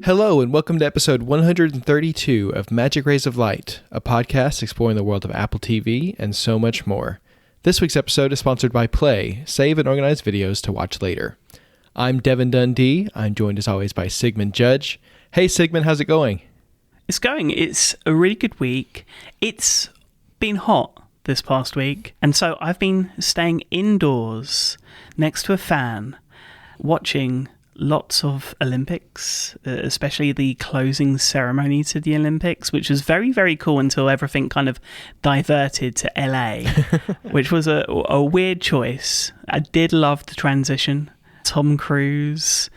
Hello and welcome to episode 132 of Magic Rays of Light, a podcast exploring the world of Apple TV and so much more. This week's episode is sponsored by Play, save and organize videos to watch later. I'm Devon Dundee. I'm joined as always by Sigmund Judge. Hey Sigmund, how's it going? It's a really good week. It's been hot this past week, and so I've been staying indoors next to a fan, watching lots of Olympics, especially the closing ceremony to the Olympics, which was very, very cool until everything kind of diverted to LA, which was a weird choice. I did love the transition. Tom Cruise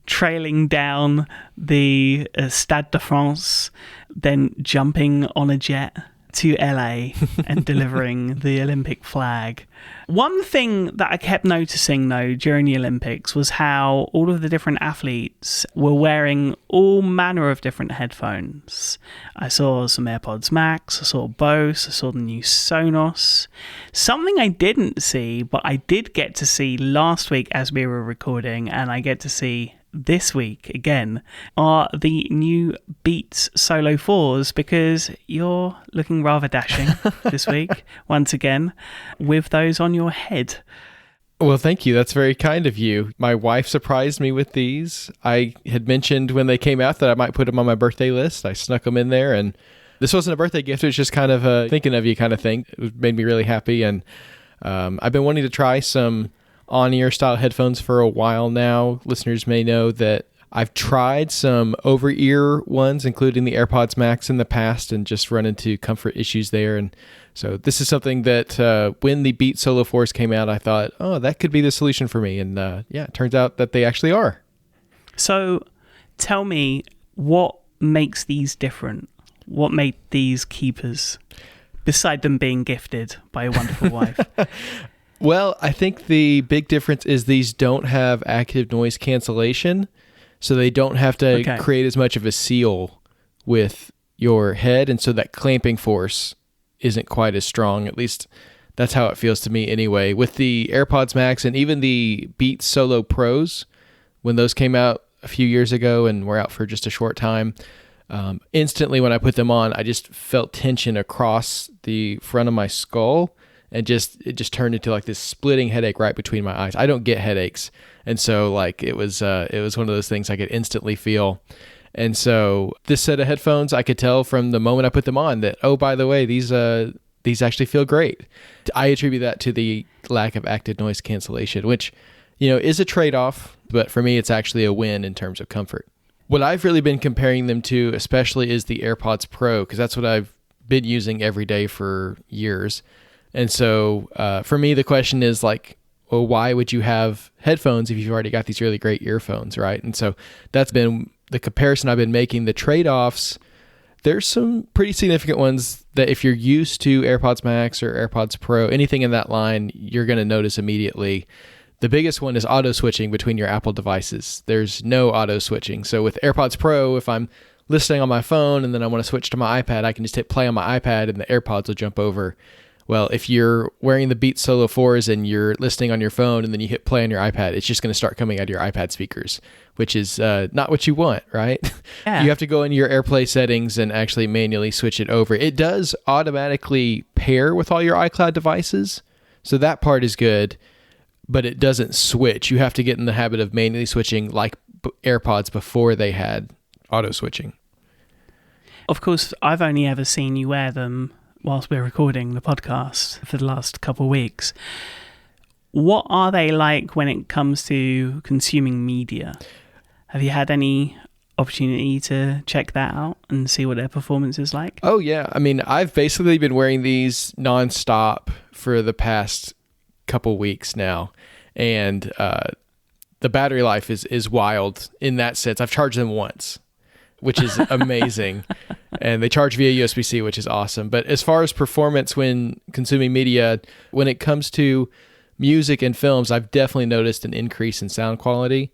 trailing down the Stade de France, then jumping on a jet to LA and delivering the Olympic flag. One thing that I kept noticing though during the Olympics was how all of the different athletes were wearing all manner of different headphones. I saw some AirPods Max, I saw Bose, I saw the new Sonos. Something I didn't see, but I did get to see last week as we were recording, and I get to see this week again, are the new Beats Solo 4s, because you're looking rather dashing this week, once again, with those on your head. Well, thank you. That's very kind of you. My wife surprised me with these. I had mentioned when they came out that I might put them on my birthday list. I snuck them in there, and this wasn't a birthday gift. It was just kind of a thinking of you kind of thing. It made me really happy, and I've been wanting to try some on-ear style headphones for a while now. Listeners may know that I've tried some over-ear ones, including the AirPods Max in the past, and just run into comfort issues there. And so this is something that when the Beats Solo 4s came out, I thought, oh, that could be the solution for me. And it turns out that they actually are. So tell me, what makes these different? What made these keepers, beside them being gifted by a wonderful wife? Well, I think the big difference is these don't have active noise cancellation, so they don't have to create as much of a seal with your head, and so that clamping force isn't quite as strong. At least that's how it feels to me anyway. With the AirPods Max and even the Beats Solo Pros, when those came out a few years ago and were out for just a short time, instantly when I put them on, I just felt tension across the front of my skull. And it just turned into like this splitting headache right between my eyes. I don't get headaches. And so like it was one of those things I could instantly feel. And so this set of headphones, I could tell from the moment I put them on that, oh, by the way, these actually feel great. I attribute that to the lack of active noise cancellation, which, is a trade-off, but for me, it's actually a win in terms of comfort. What I've really been comparing them to, especially, is the AirPods Pro, because that's what I've been using every day for years. And so for me, the question is like, well, why would you have headphones if you've already got these really great earphones, right? And so that's been the comparison I've been making. The trade-offs, there's some pretty significant ones that if you're used to AirPods Max or AirPods Pro, anything in that line, you're going to notice immediately. The biggest one is auto switching between your Apple devices. There's no auto switching. So with AirPods Pro, if I'm listening on my phone and then I want to switch to my iPad, I can just hit play on my iPad and the AirPods will jump over. Well, if you're wearing the Beats Solo 4s and you're listening on your phone and then you hit play on your iPad, it's just going to start coming out of your iPad speakers, which is not what you want, right? Yeah. You have to go into your AirPlay settings and actually manually switch it over. It does automatically pair with all your iCloud devices, so that part is good, but it doesn't switch. You have to get in the habit of manually switching like AirPods before they had auto switching. Of course, I've only ever seen you wear them whilst we're recording the podcast for the last couple of weeks. What are they like when it comes to consuming media? Have you had any opportunity to check that out and see what their performance is like? Oh, yeah. I mean, I've basically been wearing these nonstop for the past couple weeks now. And the battery life is wild in that sense. I've charged them once, which is amazing. And they charge via USB-C, which is awesome. But as far as performance when consuming media, when it comes to music and films, I've definitely noticed an increase in sound quality.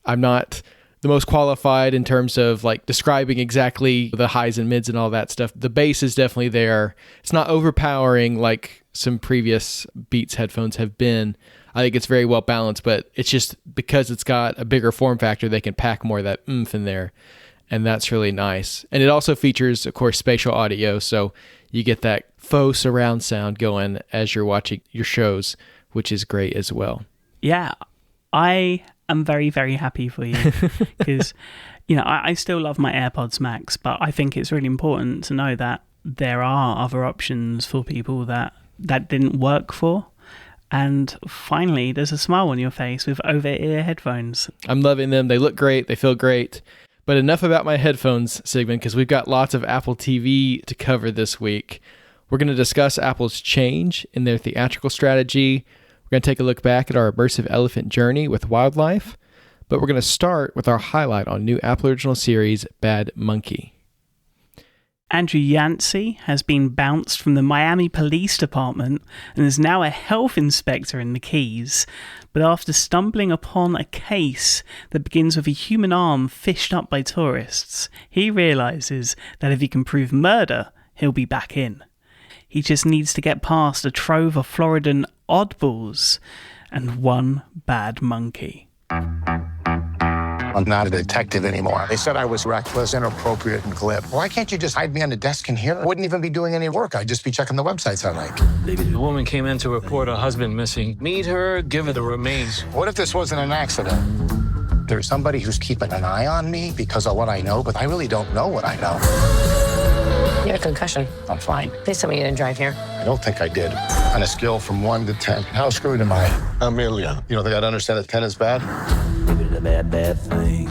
I'm not the most qualified in terms of like describing exactly the highs and mids and all that stuff. The bass is definitely there. It's not overpowering like some previous Beats headphones have been, I think it's very well balanced, but it's just because it's got a bigger form factor, they can pack more of that oomph in there. And that's really nice. And it also features, of course, spatial audio. So you get that faux surround sound going as you're watching your shows, which is great as well. Yeah, I am very, very happy for you because, I still love my AirPods Max, but I think it's really important to know that there are other options for people that didn't work for. And finally, there's a smile on your face with over-ear headphones. I'm loving them. They look great. They feel great. But enough about my headphones, Sigmund, because we've got lots of Apple TV to cover this week. We're going to discuss Apple's change in their theatrical strategy. We're going to take a look back at our immersive elephant journey with wildlife. But we're going to start with our highlight on new Apple original series, Bad Monkey. Andrew Yancey has been bounced from the Miami Police Department and is now a health inspector in the Keys. But after stumbling upon a case that begins with a human arm fished up by tourists, he realises that if he can prove murder, he'll be back in. He just needs to get past a trove of Floridan oddballs and one bad monkey. I'm not a detective anymore. They said I was reckless, inappropriate, and glib. Why can't you just hide me on the desk in here? I wouldn't even be doing any work. I'd just be checking the websites I like. The woman came in to report her husband missing. Meet her, give her the remains. What if this wasn't an accident? There's somebody who's keeping an eye on me because of what I know, but I really don't know what I know. You had a concussion. I'm fine. Please tell me you didn't drive here. I don't think I did. On a scale from 1 to 10, how screwed am I? A million. You don't think I'd understand that 10 is bad? Bad thing.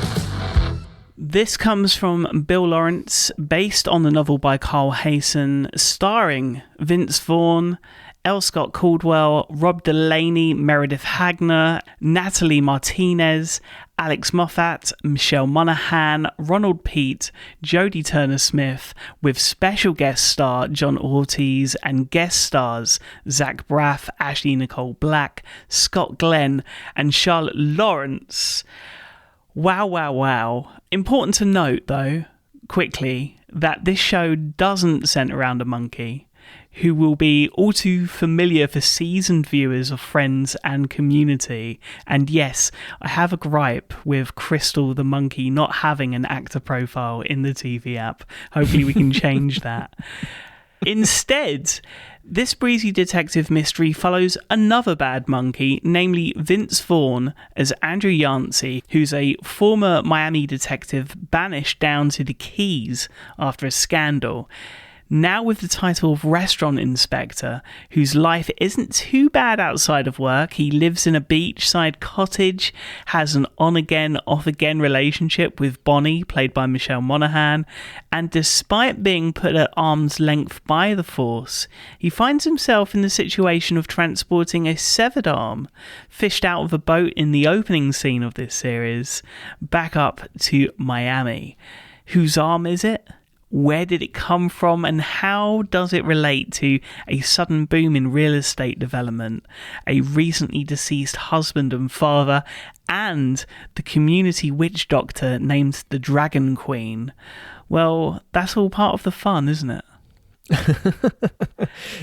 This comes from Bill Lawrence, based on the novel by Carl Hayson, starring Vince Vaughn, L. Scott Caldwell, Rob Delaney, Meredith Hagner, Natalie Martinez, Alex Moffat, Michelle Monaghan, Ronald Pete, Jodie Turner-Smith, with special guest star John Ortiz and guest stars Zach Braff, Ashley Nicole Black, Scott Glenn, and Charlotte Lawrence. Wow, wow, wow. Important to note, though, quickly, that this show doesn't centre around a monkey, who will be all too familiar for seasoned viewers of Friends and Community. And yes, I have a gripe with Crystal the monkey not having an actor profile in the TV app. Hopefully we can change that. Instead, this breezy detective mystery follows another bad monkey, namely Vince Vaughn as Andrew Yancey, who's a former Miami detective banished down to the Keys after a scandal. Now with the title of restaurant inspector, whose life isn't too bad outside of work. He lives in a beachside cottage, has an on-again, off-again relationship with Bonnie, played by Michelle Monaghan, and despite being put at arm's length by the Force, he finds himself in the situation of transporting a severed arm, fished out of a boat in the opening scene of this series, back up to Miami. Whose arm is it? Where did it come from, and how does it relate to a sudden boom in real estate development, a recently deceased husband and father, and the community witch doctor named the Dragon Queen? Well, that's all part of the fun, isn't it?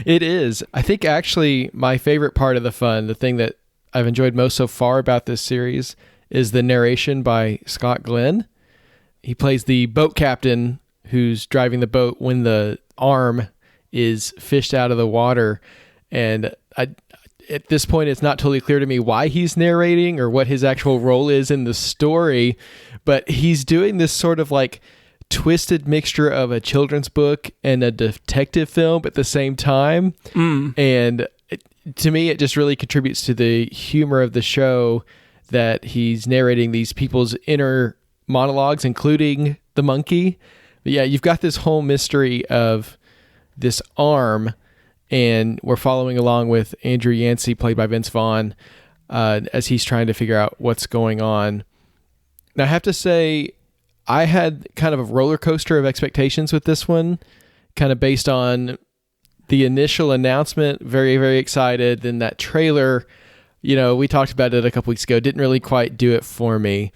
It is. I think actually my favorite part of the fun, the thing that I've enjoyed most so far about this series, is the narration by Scott Glenn. He plays the boat captain who's driving the boat when the arm is fished out of the water. And at this point, it's not totally clear to me why he's narrating or what his actual role is in the story, but he's doing this sort of like twisted mixture of a children's book and a detective film at the same time. And to me, it just really contributes to the humor of the show that he's narrating these people's inner monologues, including the monkey. But yeah, you've got this whole mystery of this arm, and we're following along with Andrew Yancey, played by Vince Vaughn, as he's trying to figure out what's going on. Now, I have to say, I had kind of a roller coaster of expectations with this one, kind of based on the initial announcement. Very, very excited. Then that trailer, we talked about it a couple weeks ago, didn't really quite do it for me.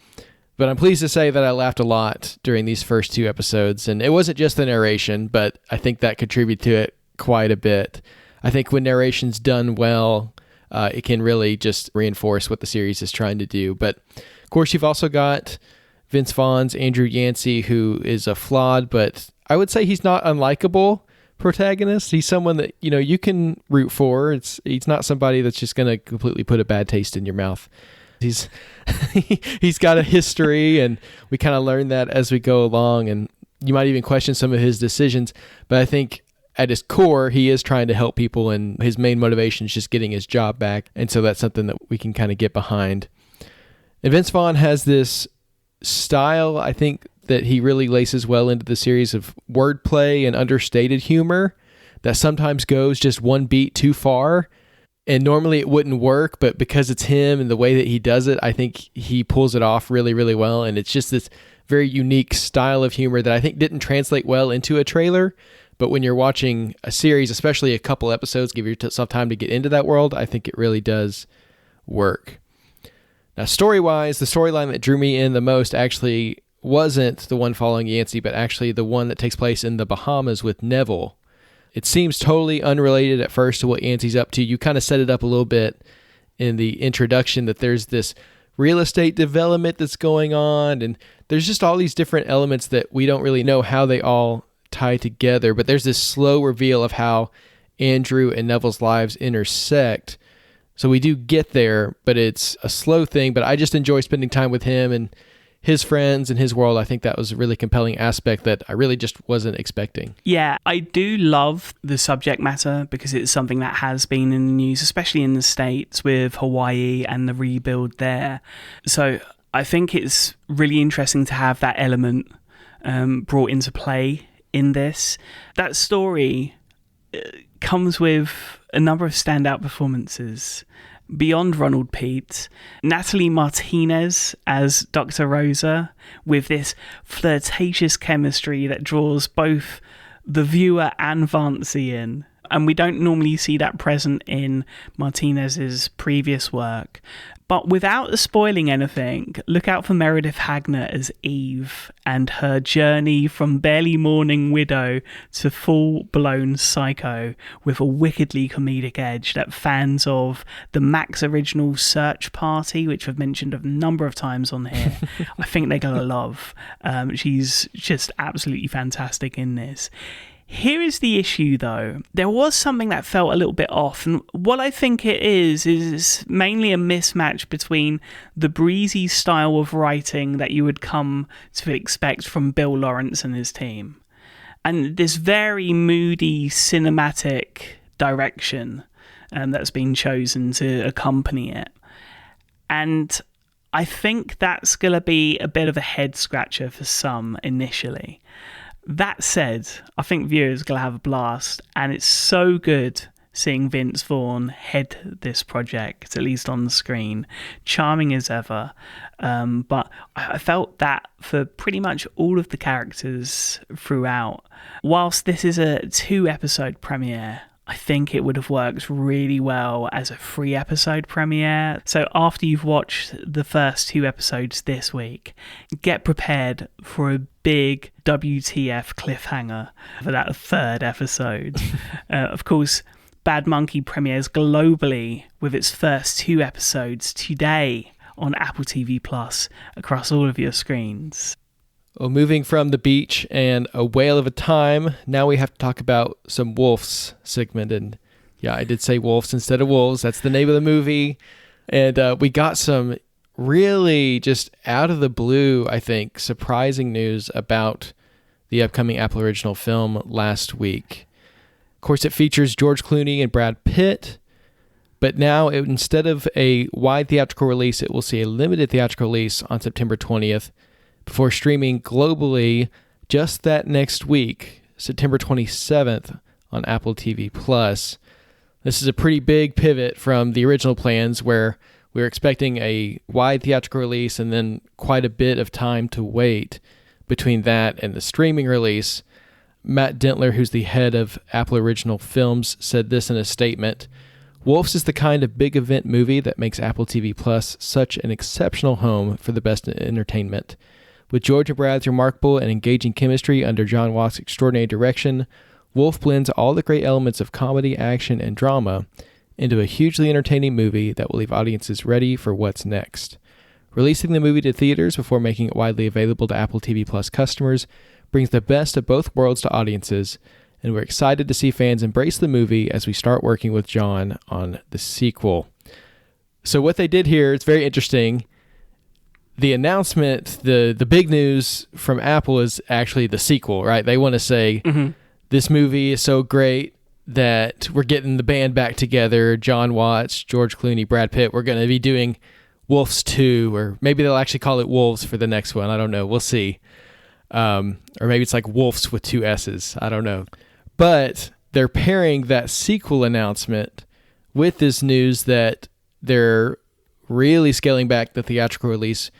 But I'm pleased to say that I laughed a lot during these first 2 episodes. And it wasn't just the narration, but I think that contributed to it quite a bit. I think when narration's done well, it can really just reinforce what the series is trying to do. But of course, you've also got Vince Vaughn's Andrew Yancey, who is a flawed, but I would say he's not unlikable protagonist. He's someone that, you can root for. He's not somebody that's just going to completely put a bad taste in your mouth. He's got a history, and we kind of learn that as we go along, and you might even question some of his decisions, but I think at his core, he is trying to help people, and his main motivation is just getting his job back, and so that's something that we can kind of get behind. And Vince Vaughn has this style, I think, that he really laces well into the series of wordplay and understated humor that sometimes goes just one beat too far, and normally it wouldn't work, but because it's him and the way that he does it, I think he pulls it off really, really well, and it's just this very unique style of humor that I think didn't translate well into a trailer, but when you're watching a series, especially a couple episodes, give yourself time to get into that world, I think it really does work. Now, story-wise, the storyline that drew me in the most actually wasn't the one following Yancey, but actually the one that takes place in the Bahamas with Neville. It seems totally unrelated at first to what Yancey's up to. You kind of set it up a little bit in the introduction that there's this real estate development that's going on, and there's just all these different elements that we don't really know how they all tie together, but there's this slow reveal of how Andrew and Neville's lives intersect. So we do get there, but it's a slow thing, but I just enjoy spending time with him and his friends and his world. I think that was a really compelling aspect that I really just wasn't expecting. Yeah, I do love the subject matter because it's something that has been in the news, especially in the States with Hawaii and the rebuild there. So I think it's really interesting to have that element brought into play in this. That story comes with a number of standout performances. Beyond Ronald Pete, Natalie Martinez as Dr. Rosa, with this flirtatious chemistry that draws both the viewer and Vancey in. And we don't normally see that present in Martinez's previous work. But without spoiling anything, look out for Meredith Hagner as Eve and her journey from barely mourning widow to full-blown psycho with a wickedly comedic edge that fans of the Max original Search Party, which I've mentioned a number of times on here, I think they're going to love. She's just absolutely fantastic in this. Here is the issue, though. There was something that felt a little bit off, and what I think it is mainly a mismatch between the breezy style of writing that you would come to expect from Bill Lawrence and his team, and this very moody cinematic direction that's been chosen to accompany it. And I think that's going to be a bit of a head-scratcher for some initially. That said, I think viewers are going to have a blast, and it's so good seeing Vince Vaughn head this project, at least on the screen. Charming as ever. But I felt that for pretty much all of the characters throughout. Whilst this is a 2-episode premiere, I think it would have worked really well as a 3-episode premiere. So after you've watched the first 2 episodes this week, get prepared for a big WTF cliffhanger for that 3rd episode. Of course, Bad Monkey premieres globally with its first 2 episodes today on Apple TV Plus across all of your screens. Well, moving from the beach and a whale of a time, now we have to talk about some wolves, Sigmund. And yeah, I did say wolves instead of wolves. That's the name of the movie. And we got some really just out of the blue, I think, surprising news about the upcoming Apple original film last week. Of course, it features George Clooney and Brad Pitt. But now, instead of a wide theatrical release, it will see a limited theatrical release on September 20th. Before streaming globally just that next week, September 27th, on Apple TV+. This is a pretty big pivot from the original plans where we were expecting a wide theatrical release and then quite a bit of time to wait between that and the streaming release. Matt Dentler, who's the head of Apple Original Films, said this in a statement: "Wolves is the kind of big event movie that makes Apple TV Plus such an exceptional home for the best entertainment. With George and Brad's remarkable and engaging chemistry under John Walk's extraordinary direction, Wolf blends all the great elements of comedy, action, and drama into a hugely entertaining movie that will leave audiences ready for what's next. Releasing the movie to theaters before making it widely available to Apple TV Plus customers brings the best of both worlds to audiences, and we're excited to see fans embrace the movie as we start working with John on the sequel. So what they did here, it's very interesting. The announcement, the big news from Apple is actually the sequel, right? They want to say, this movie is so great that we're getting the band back together. John Watts, George Clooney, Brad Pitt. We're going to be doing Wolves 2, or maybe they'll actually call it Wolves for the next one. I don't know. We'll see. Or maybe it's like Wolves with 2 S's. I don't know. But they're pairing that sequel announcement with this news that they're really scaling back the theatrical release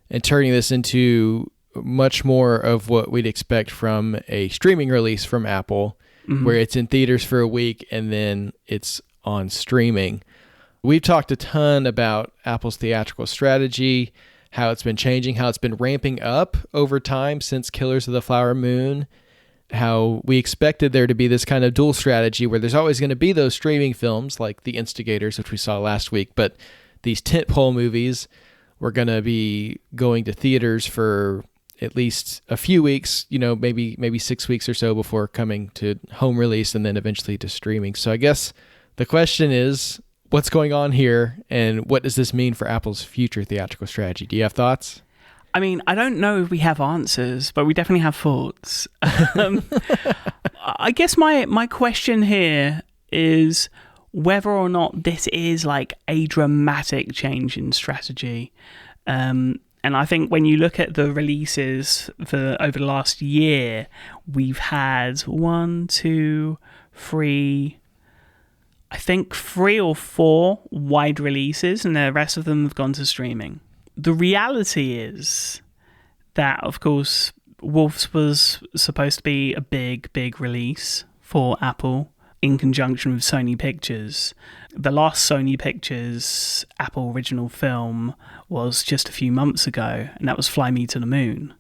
and turning this into much more of what we'd expect from a streaming release from Apple, where it's in theaters for a week and then it's on streaming. We've talked a ton about Apple's theatrical strategy, how it's been changing, how it's been ramping up over time since Killers of the Flower Moon, how we expected there to be this kind of dual strategy where there's always going to be those streaming films like The Instigators, which we saw last week, but these tentpole movies were going to be going to theaters for at least a few weeks, maybe 6 weeks or so before coming to home release and then eventually to streaming. So I guess the question is, what's going on here and what does this mean for Apple's future theatrical strategy? Do you have thoughts? I mean, I don't know if we have answers, but we definitely have thoughts. I guess my question here is whether or not this is like a dramatic change in strategy. And I think when you look at the releases for over the last year, we've had 1, 2, 3, I think 3 or 4 wide releases, and the rest of them have gone to streaming. The reality is that, of course, Wolves was supposed to be a big release for Apple in conjunction with Sony Pictures. The last Sony Pictures Apple original film was just a few months ago, and that was Fly Me to the Moon.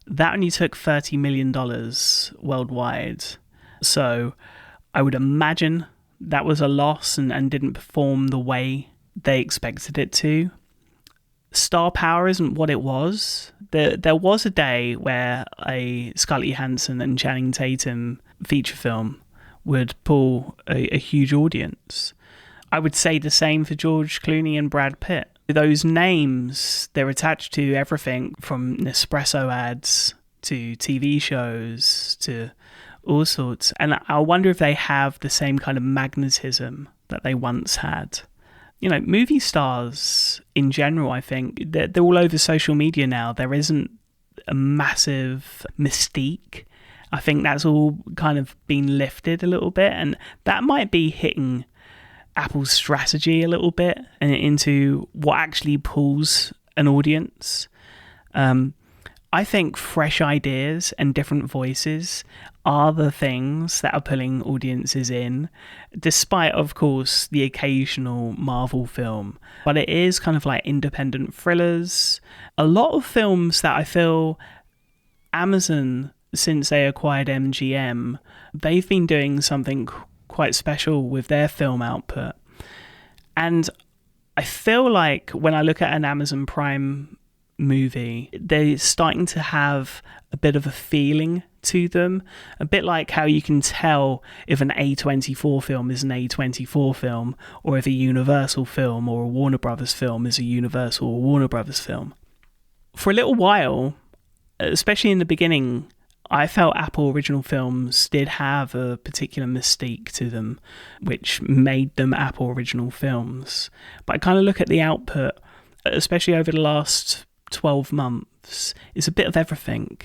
That only took $30 million worldwide. So I would imagine that was a loss and didn't perform the way they expected it to. Star power isn't what it was. There was a day where a Scarlett Johansson and Channing Tatum feature film would pull a huge audience. I would say the same for George Clooney and Brad Pitt. Those names, they're attached to everything from Nespresso ads to TV shows to all sorts. And I wonder if they have the same kind of magnetism that they once had. Movie stars in general, I think, they're all over social media now. There isn't a massive mystique. I think that's all kind of been lifted a little bit, and that might be hitting Apple's strategy a little bit and into what actually pulls an audience. I think fresh ideas and different voices are the things that are pulling audiences in, despite, of course, the occasional Marvel film. But it is kind of like independent thrillers. A lot of films that I feel Amazon, since they acquired MGM, they've been doing something quite special with their film output. And I feel like when I look at an Amazon Prime movie, they're starting to have a bit of a feeling to them, a bit like how you can tell if an A24 film is an A24 film, or if a Universal film or a Warner Brothers film is a Universal or Warner Brothers film. For a little while, especially in the beginning, I felt Apple original films did have a particular mystique to them, which made them Apple original films. But I kind of look at the output, especially over the last 12 months, it's a bit of everything.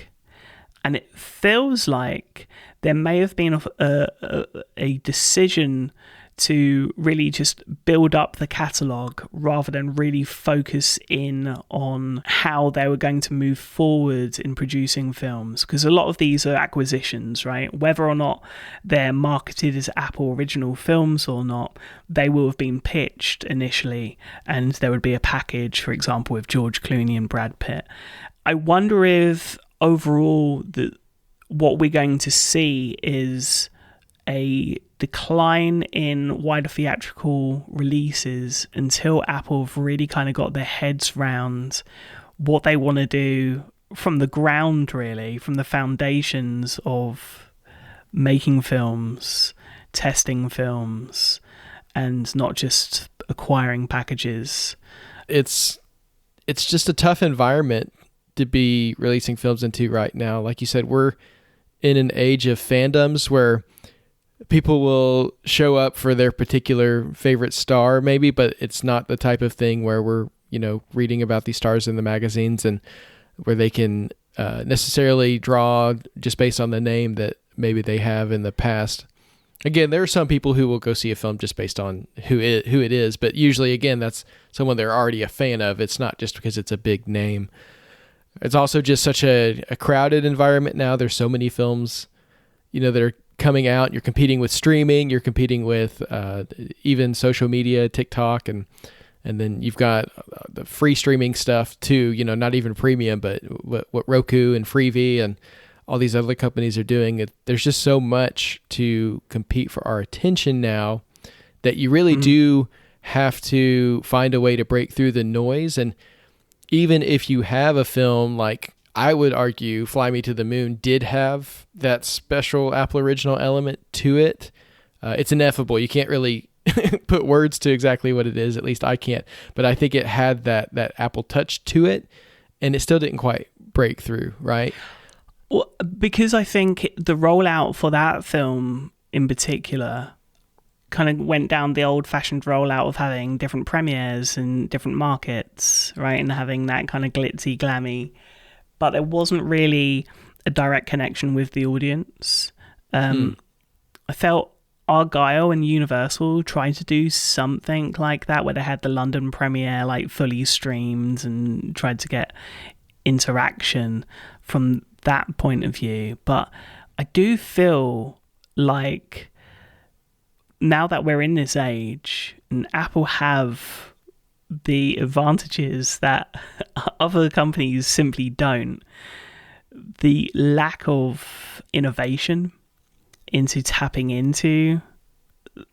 And it feels like there may have been a decision to really just build up the catalogue rather than really focus in on how they were going to move forward in producing films. Because a lot of these are acquisitions, right? Whether or not they're marketed as Apple original films or not, they will have been pitched initially, and there would be a package, for example, with George Clooney and Brad Pitt. I wonder if overall what we're going to see is a decline in wider theatrical releases until Apple have really kind of got their heads round what they want to do from the ground, really, from the foundations of making films, testing films, and not just acquiring packages. It's just a tough environment to be releasing films into right now. Like you said, we're in an age of fandoms where people will show up for their particular favorite star maybe, but it's not the type of thing where we're, reading about these stars in the magazines and where they can necessarily draw just based on the name that maybe they have in the past. Again, there are some people who will go see a film just based on who it is, but usually, again, that's someone they're already a fan of. It's not just because it's a big name. It's also just such a crowded environment now. There's so many films, that are coming out. You're competing with streaming. You're competing with even social media, TikTok, and then you've got the free streaming stuff too. Not even premium, but what Roku and Freevee and all these other companies are doing. There's just so much to compete for our attention now that you really do have to find a way to break through the noise. And even if you have a film like, I would argue, Fly Me to the Moon did have that special Apple original element to it. It's ineffable. You can't really put words to exactly what it is. At least I can't. But I think it had that Apple touch to it, and it still didn't quite break through, right? Well, because I think the rollout for that film in particular kind of went down the old-fashioned rollout of having different premieres in different markets, right? And having that kind of glitzy, glammy. But there wasn't really a direct connection with the audience. I felt Argyle and Universal tried to do something like that, where they had the London premiere like fully streamed and tried to get interaction from that point of view. But I do feel like now that we're in this age and Apple have the advantages that other companies simply don't, the lack of innovation into tapping into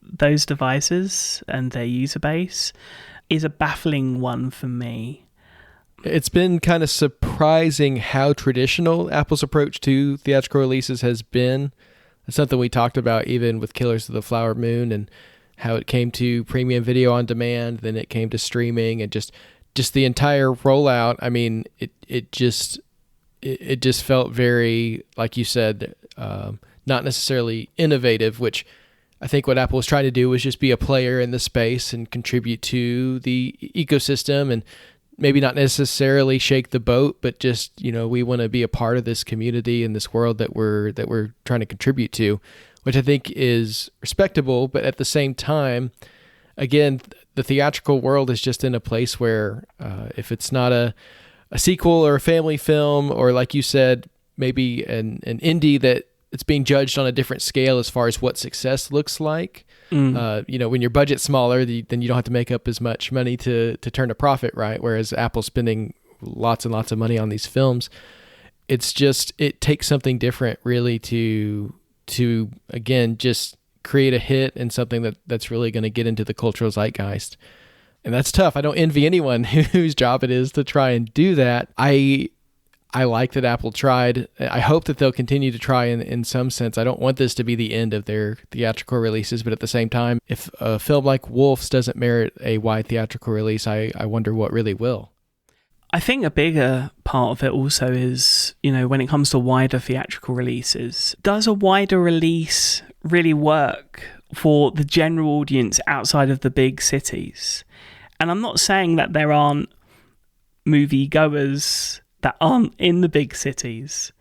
those devices and their user base is a baffling one for me. It's been kind of surprising how traditional Apple's approach to theatrical releases has been. It's something we talked about even with Killers of the Flower Moon, and how it came to premium video on demand, then it came to streaming, and just the entire rollout. I mean, it just felt very, like you said, not necessarily innovative, which I think what Apple was trying to do was just be a player in the space and contribute to the ecosystem, and maybe not necessarily shake the boat, but just, we want to be a part of this community and this world that we're trying to contribute to, which I think is respectable. But at the same time, again, the theatrical world is just in a place where if it's not a sequel or a family film, or like you said, maybe an indie that it's being judged on a different scale as far as what success looks like. When your budget's smaller, then you don't have to make up as much money to turn a profit, right? Whereas Apple's spending lots and lots of money on these films. It's just, it takes something different really to again, just create a hit and something that's really going to get into the cultural zeitgeist. And that's tough. I don't envy anyone whose job it is to try and do that. I like that Apple tried. I hope that they'll continue to try in some sense. I don't want this to be the end of their theatrical releases, but at the same time, if a film like Wolves doesn't merit a wide theatrical release, I wonder what really will. I think a bigger part of it also is, when it comes to wider theatrical releases, does a wider release really work for the general audience outside of the big cities? And I'm not saying that there aren't moviegoers that aren't in the big cities,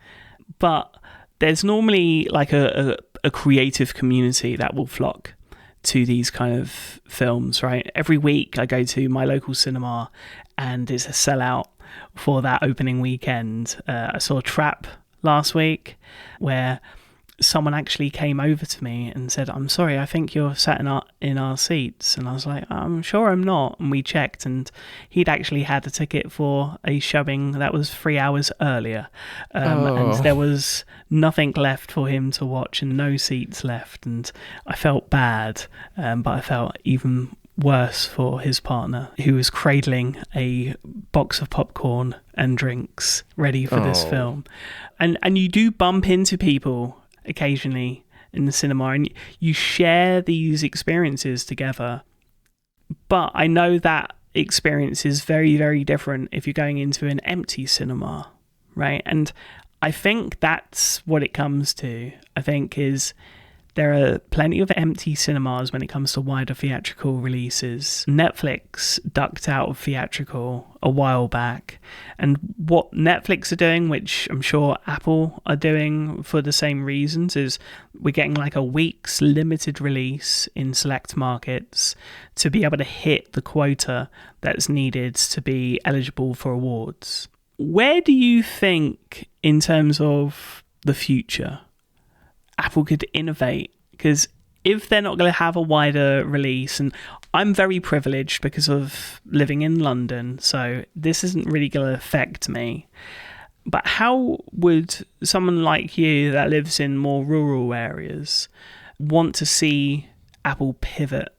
but there's normally like a creative community that will flock to these kind of films, right? Every week I go to my local cinema and it's a sellout for that opening weekend. I saw Trap last week, where someone actually came over to me and said, "I'm sorry, I think you're sat in our seats." And I was like, "I'm sure I'm not." And we checked, and he'd actually had a ticket for a showing that was 3 hours earlier. And there was nothing left for him to watch and no seats left. And I felt bad, but I felt even worse for his partner, who was cradling a box of popcorn and drinks ready for this film. And you do bump into people occasionally in the cinema, and you share these experiences together. But I know that experience is very, very different if you're going into an empty cinema, right? And I think that's what it comes to. I think is there are plenty of empty cinemas when it comes to wider theatrical releases. Netflix ducked out of theatrical a while back. And what Netflix are doing, which I'm sure Apple are doing for the same reasons, is we're getting like a week's limited release in select markets to be able to hit the quota that's needed to be eligible for awards. Where do you think, in terms of the future, Apple could innovate? Because if they're not going to have a wider release, and I'm very privileged because of living in London, so this isn't really going to affect me. But how would someone like you that lives in more rural areas want to see Apple pivot,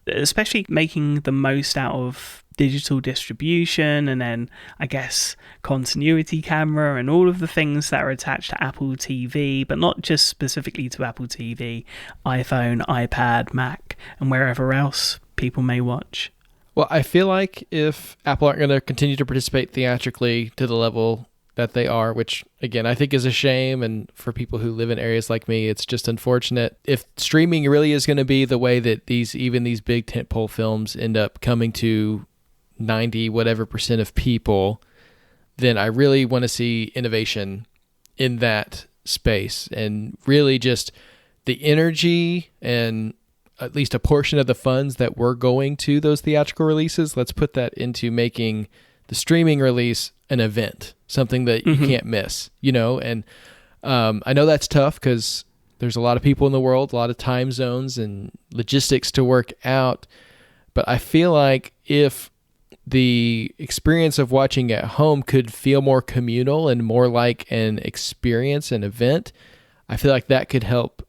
especially making the most out of digital distribution, and then I guess continuity camera and all of the things that are attached to Apple TV, but not just specifically to Apple TV, iPhone, iPad, Mac, and wherever else people may watch? Well, I feel like if Apple aren't going to continue to participate theatrically to the level that they are, which again I think is a shame, and for people who live in areas like me, it's just unfortunate. If streaming really is going to be the way that these big tentpole films end up coming to 90 whatever % of people, then I really want to see innovation in that space, and really just the energy and at least a portion of the funds that were going to those theatrical releases, let's put that into making the streaming release an event, something that you can't miss, and I know that's tough because there's a lot of people in the world, a lot of time zones and logistics to work out, but I feel like if the experience of watching at home could feel more communal and more like an experience, an event, I feel like that could help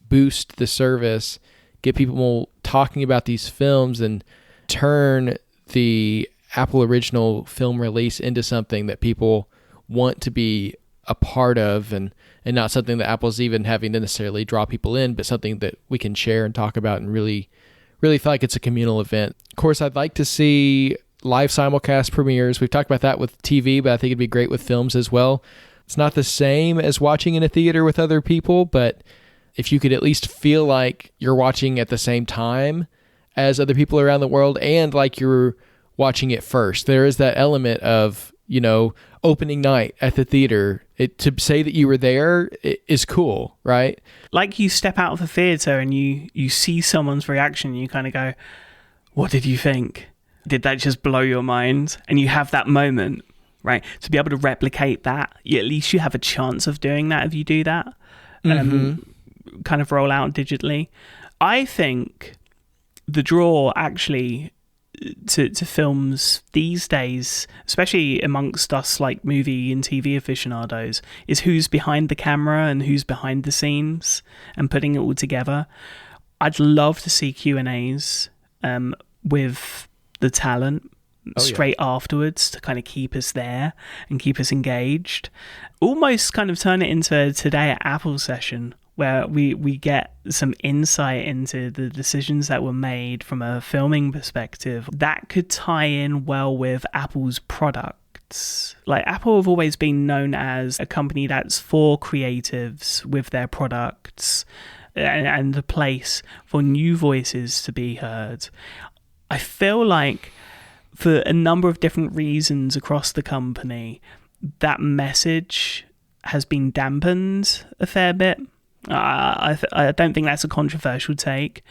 boost the service, get people talking about these films, and turn the Apple original film release into something that people want to be a part of, and not something that Apple's even having to necessarily draw people in, but something that we can share and talk about and really feel like it's a communal event. Of course, I'd like to see live simulcast premieres. We've talked about that with TV, but I think it'd be great with films as well. It's not the same as watching in a theater with other people, but if you could at least feel like you're watching at the same time as other people around the world, and like you're watching it first. There is that element of, opening night at the theater. To say that you were there is cool, right? Like you step out of the theater and you see someone's reaction, and you kind of go, "What did you think? Did that just blow your mind?" And you have that moment, right? To be able to replicate that, at least you have a chance of doing that if you do that. Kind of roll out digitally. I think the draw actually to films these days, especially amongst us like movie and TV aficionados, is who's behind the camera and who's behind the scenes and putting it all together. I'd love to see Q&As with the talent straight afterwards to kind of keep us there and keep us engaged. Almost kind of turn it into a Today at Apple session, where we get some insight into the decisions that were made from a filming perspective that could tie in well with Apple's products. Like, Apple have always been known as a company that's for creatives with their products and a place for new voices to be heard. I feel like for a number of different reasons across the company, that message has been dampened a fair bit. I don't think that's a controversial take.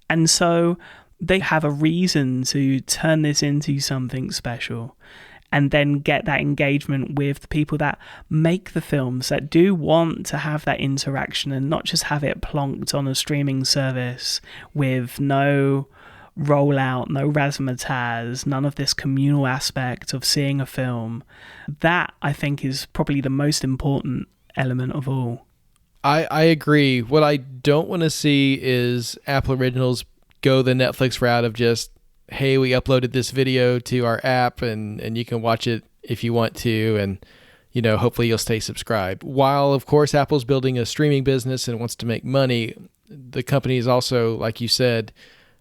And so they have a reason to turn this into something special. and then get that engagement with the people that make the films, that do want to have that interaction and not just have it plonked on a streaming service with no rollout, no razzmatazz, none of this communal aspect of seeing a film. That, I think, is probably the most important element of all. I agree. What I don't want to see is Apple Originals go the Netflix route of just, hey, we uploaded this video to our app and you can watch it if you want to, and hopefully you'll stay subscribed. While, of course, Apple's building a streaming business and wants to make money, the company is also, like you said,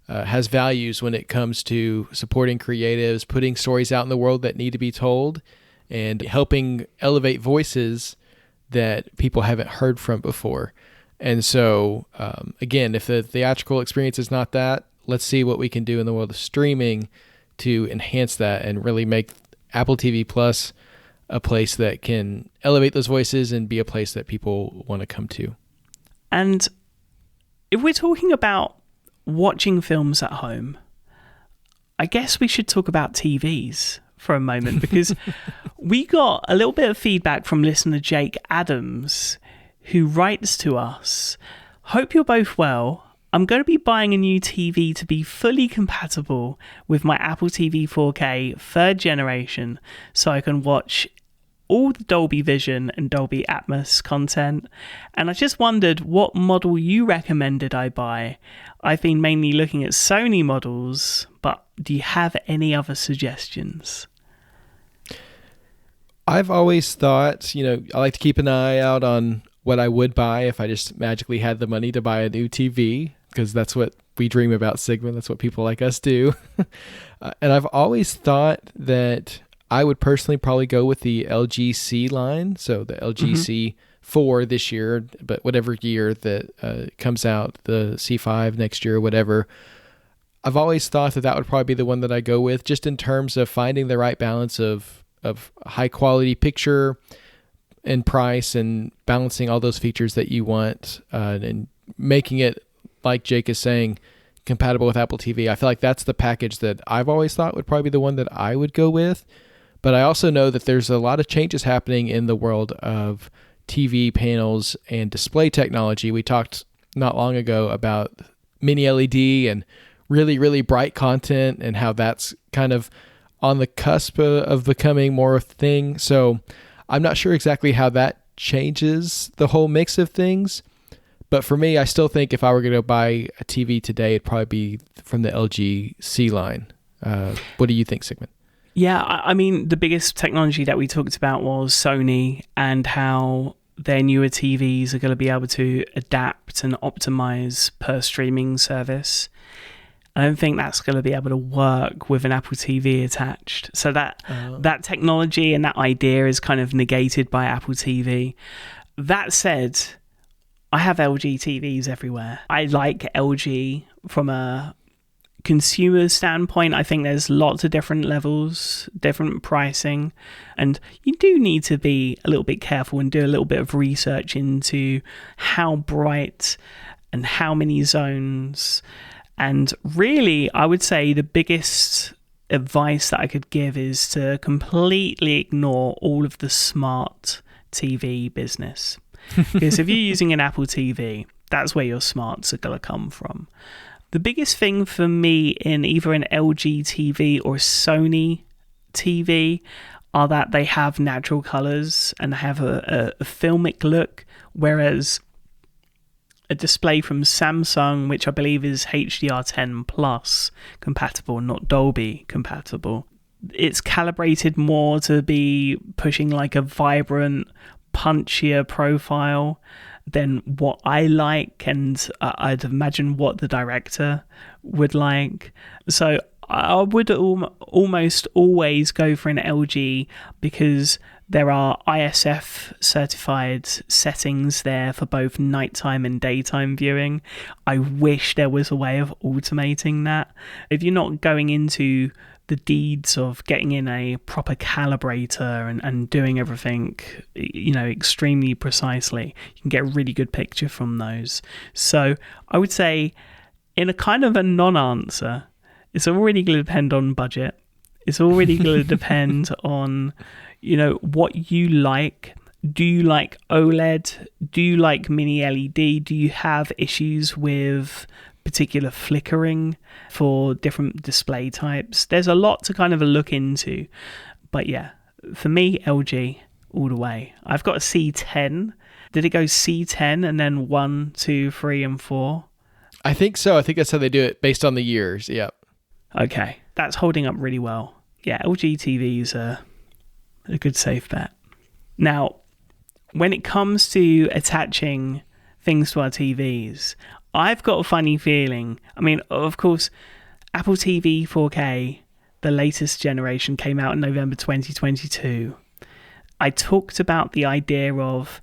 has values when it comes to supporting creatives, putting stories out in the world that need to be told, and helping elevate voices that people haven't heard from before. And so, again, if the theatrical experience is not that, let's see what we can do in the world of streaming to enhance that and really make Apple TV Plus a place that can elevate those voices and be a place that people want to come to. And if we're talking about watching films at home, I guess we should talk about TVs for a moment, because we got a little bit of feedback from listener Jake Adams, who writes to us, "Hope you're both well. I'm going to be buying a new TV to be fully compatible with my Apple TV 4K 3rd generation, so I can watch all the Dolby Vision and Dolby Atmos content. And I just wondered what model you recommended I buy. I've been mainly looking at Sony models, but do you have any other suggestions?" I've always thought, I like to keep an eye out on what I would buy if I just magically had the money to buy a new TV, because that's what we dream about, Sigmund. That's what people like us do. And I've always thought that I would personally probably go with the LG C line. So the LG C4 this year, but whatever year that comes out, the C5 next year or whatever. I've always thought that would probably be the one that I go with, just in terms of finding the right balance of high quality picture and price, and balancing all those features that you want, and making it, like Jake is saying, compatible with Apple TV. I feel like that's the package that I've always thought would probably be the one that I would go with. But I also know that there's a lot of changes happening in the world of TV panels and display technology. We talked not long ago about mini LED and really, really bright content, and how that's kind of on the cusp of becoming more a thing. So I'm not sure exactly how that changes the whole mix of things. But for me, I still think if I were going to buy a TV today, it'd probably be from the LG C line. What do you think, Sigmund? Yeah, I mean, the biggest technology that we talked about was Sony, and how their newer TVs are going to be able to adapt and optimize per streaming service. I don't think that's going to be able to work with an Apple TV attached. So that technology and that idea is kind of negated by Apple TV. That said, I have LG TVs everywhere. I like LG from a consumer standpoint. I think there's lots of different levels, different pricing, and you do need to be a little bit careful and do a little bit of research into how bright and how many zones. And really, I would say the biggest advice that I could give is to completely ignore all of the smart TV business. Because if you're using an Apple TV, that's where your smarts are going to come from. The biggest thing for me in either an LG TV or Sony TV are that they have natural colors and have a filmic look, whereas a display from Samsung, which I believe is HDR10 Plus compatible, not Dolby compatible, it's calibrated more to be pushing like a vibrant, punchier profile than what I like, and I'd imagine what the director would like. So I would almost always go for an LG, because there are ISF certified settings there for both nighttime and daytime viewing. I wish there was a way of automating that. If you're not going into the deeds of getting in a proper calibrator and doing everything, extremely precisely, you can get a really good picture from those. So I would say, in a kind of a non-answer, it's really going to depend on budget. It's all really going to depend on, what you like. Do you like OLED? Do you like mini LED? Do you have issues with particular flickering for different display types? There's a lot to kind of look into. But yeah, for me, LG all the way. I've got a C10. Did it go C10 and then 1, 2, 3, and 4? I think so. I think that's how they do it based on the years. Yep. Okay. That's holding up really well. Yeah, LG TVs are a good safe bet. Now, when it comes to attaching things to our TVs, I've got a funny feeling. I mean, of course, Apple TV 4K, the latest generation, came out in November 2022. I talked about the idea of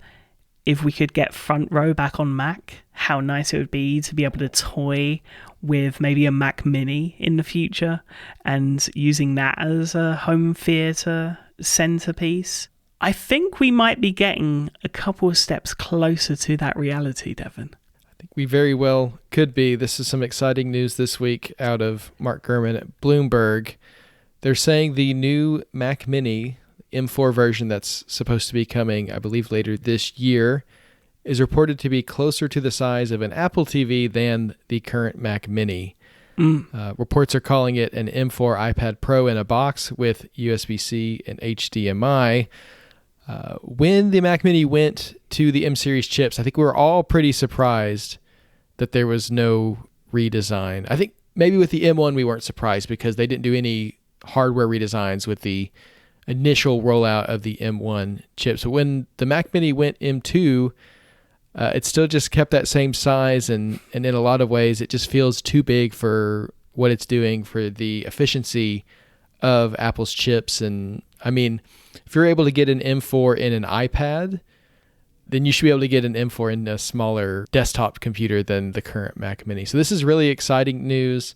if we could get Front Row back on Mac, how nice it would be to be able to toy with maybe a Mac Mini in the future and using that as a home theater centerpiece. I think we might be getting a couple of steps closer to that reality, Devon. I think we very well could be. This is some exciting news this week out of Mark Gurman at Bloomberg. They're saying the new Mac Mini M4 version that's supposed to be coming, I believe, later this year, is reported to be closer to the size of an Apple TV than the current Mac Mini. Reports are calling it an M4 iPad Pro in a box with USB-C and HDMI. When the Mac Mini went to the M series chips, I think we were all pretty surprised that there was no redesign. I think maybe with the M1 we weren't surprised because they didn't do any hardware redesigns with the initial rollout of the M1 chips. So when the Mac Mini went M2, it still just kept that same size, and in a lot of ways it just feels too big for what it's doing for the efficiency of Apple's chips. And I mean, if you're able to get an M4 in an iPad, then you should be able to get an M4 in a smaller desktop computer than the current Mac Mini. So this is really exciting news.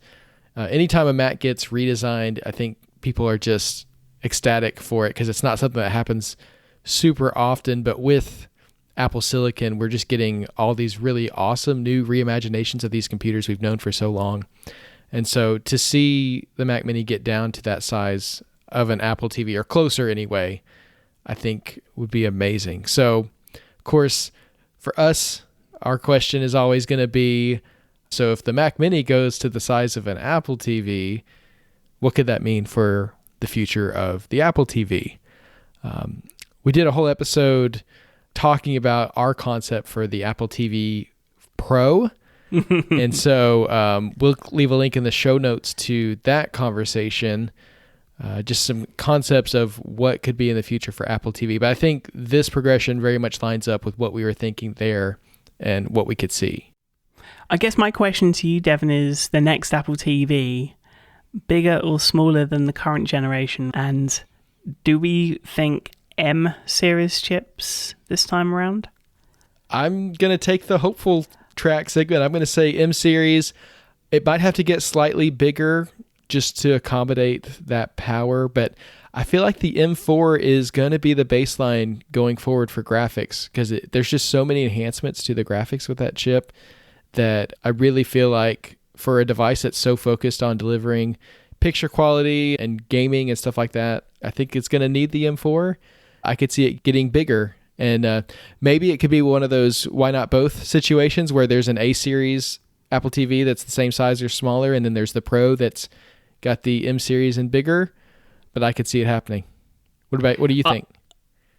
Anytime a Mac gets redesigned, I think people are just ecstatic for it because it's not something that happens super often. But with Apple Silicon, we're just getting all these really awesome new reimaginations of these computers we've known for so long. And so to see the Mac Mini get down to that size of an Apple TV, or closer anyway, I think would be amazing. So, of course, for us, our question is always going to be, so if the Mac Mini goes to the size of an Apple TV, what could that mean for the future of the Apple TV? We did a whole episode talking about our concept for the Apple TV Pro. And so we'll leave a link in the show notes to that conversation. Just some concepts of what could be in the future for Apple TV. But I think this progression very much lines up with what we were thinking there and what we could see. I guess my question to you, Devon, is the next Apple TV bigger or smaller than the current generation? And do we think M series chips this time around? I'm going to take the hopeful track, Sigmund. I'm going to say M series. It might have to get slightly bigger just to accommodate that power, but I feel like the M4 is going to be the baseline going forward for graphics because there's just so many enhancements to the graphics with that chip that I really feel like for a device that's so focused on delivering picture quality and gaming and stuff like that, I think it's going to need the M4. I could see it getting bigger, and maybe it could be one of those why not both situations where there's an A series Apple TV that's the same size or smaller, and then there's the Pro that's got the M series and bigger, but I could see it happening. What do you think?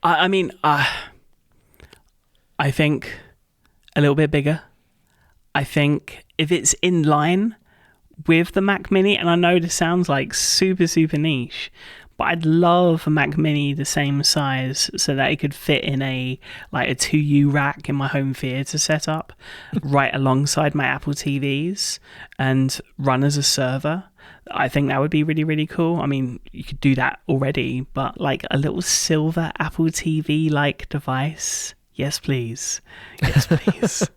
I mean, I think a little bit bigger. I think if it's in line with the Mac Mini, and I know this sounds like super, super niche, but I'd love a Mac Mini the same size so that it could fit in a 2U rack in my home theater setup right alongside my Apple TVs and run as a server. I think that would be really, really cool. I mean, you could do that already, but like a little silver Apple TV-like device. Yes, please. Yes, please.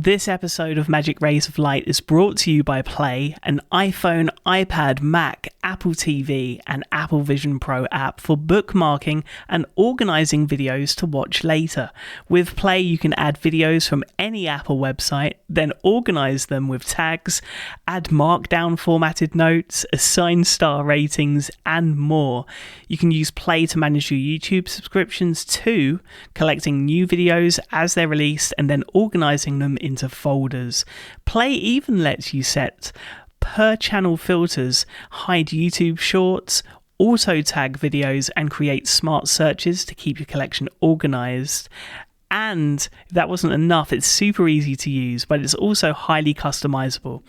This episode of Magic Rays of Light is brought to you by Play, an iPhone, iPad, Mac, Apple TV, and Apple Vision Pro app for bookmarking and organizing videos to watch later. With Play, you can add videos from any Apple website, then organize them with tags, add markdown formatted notes, assign star ratings, and more. You can use Play to manage your YouTube subscriptions too, collecting new videos as they're released and then organizing them into folders. Play even lets you set per channel filters, hide YouTube shorts, auto tag videos, and create smart searches to keep your collection organized. And if that wasn't enough, it's super easy to use, but it's also highly customizable.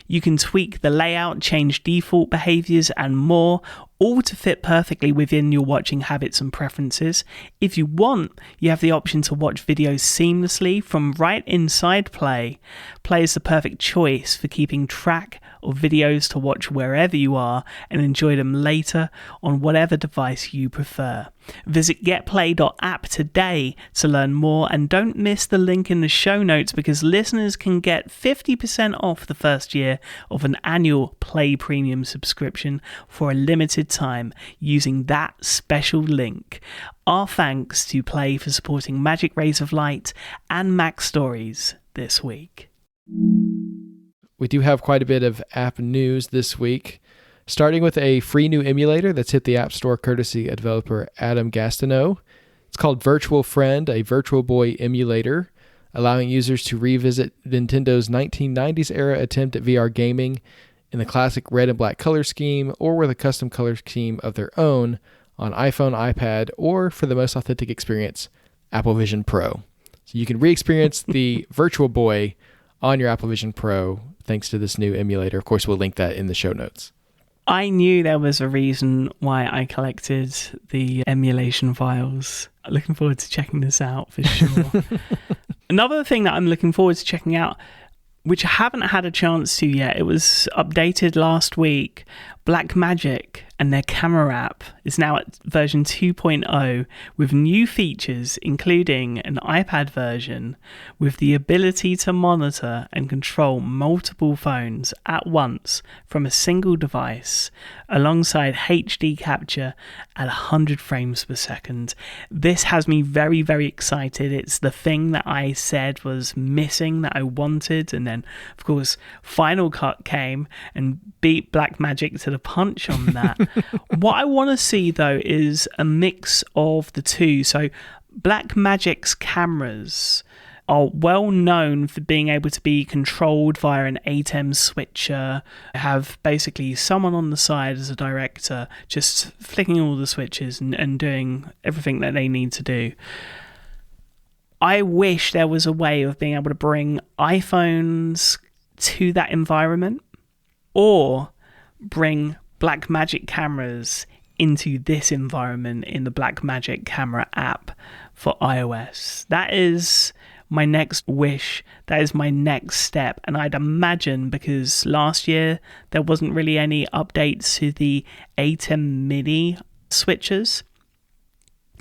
You can tweak the layout, change default behaviors, and more, all to fit perfectly within your watching habits and preferences. If you want, you have the option to watch videos seamlessly from right inside Play. Play is the perfect choice for keeping track of videos to watch wherever you are and enjoy them later on whatever device you prefer. Visit getplay.app today to learn more, and don't miss the link in the show notes because listeners can get 50% off the first year of an annual Play Premium subscription for a limited time using that special link. Our thanks to Play for supporting Magic Rays of Light and Mac Stories this week. We do have quite a bit of app news this week, starting with a free new emulator that's hit the App Store courtesy of developer Adam Gastineau. It's called Virtual Friend, a Virtual Boy emulator, allowing users to revisit Nintendo's 1990s era attempt at VR gaming in the classic red and black color scheme or with a custom color scheme of their own on iPhone, iPad, or for the most authentic experience, Apple Vision Pro. So you can re-experience the Virtual Boy on your Apple Vision Pro thanks to this new emulator. Of course, we'll link that in the show notes. I knew there was a reason why I collected the emulation files. Looking forward to checking this out for sure. Another thing that I'm looking forward to checking out, which I haven't had a chance to yet, it was updated last week. Blackmagic and their camera app is now at version 2.0 with new features, including an iPad version with the ability to monitor and control multiple phones at once from a single device, alongside HD capture at 100 frames per second. This has me very, very excited. It's the thing that I said was missing that I wanted, and then, of course, Final Cut came and beat Blackmagic to the punch on that. What I want to see though is a mix of the two. So Blackmagic's cameras are well known for being able to be controlled via an ATEM switcher, have basically someone on the side as a director just flicking all the switches and doing everything that they need to do. I wish there was a way of being able to bring iPhones to that environment, or bring Blackmagic cameras into this environment in the Blackmagic camera app for iOS. That is my next wish. That is my next step. And I'd imagine, because last year there wasn't really any updates to the ATEM mini switches,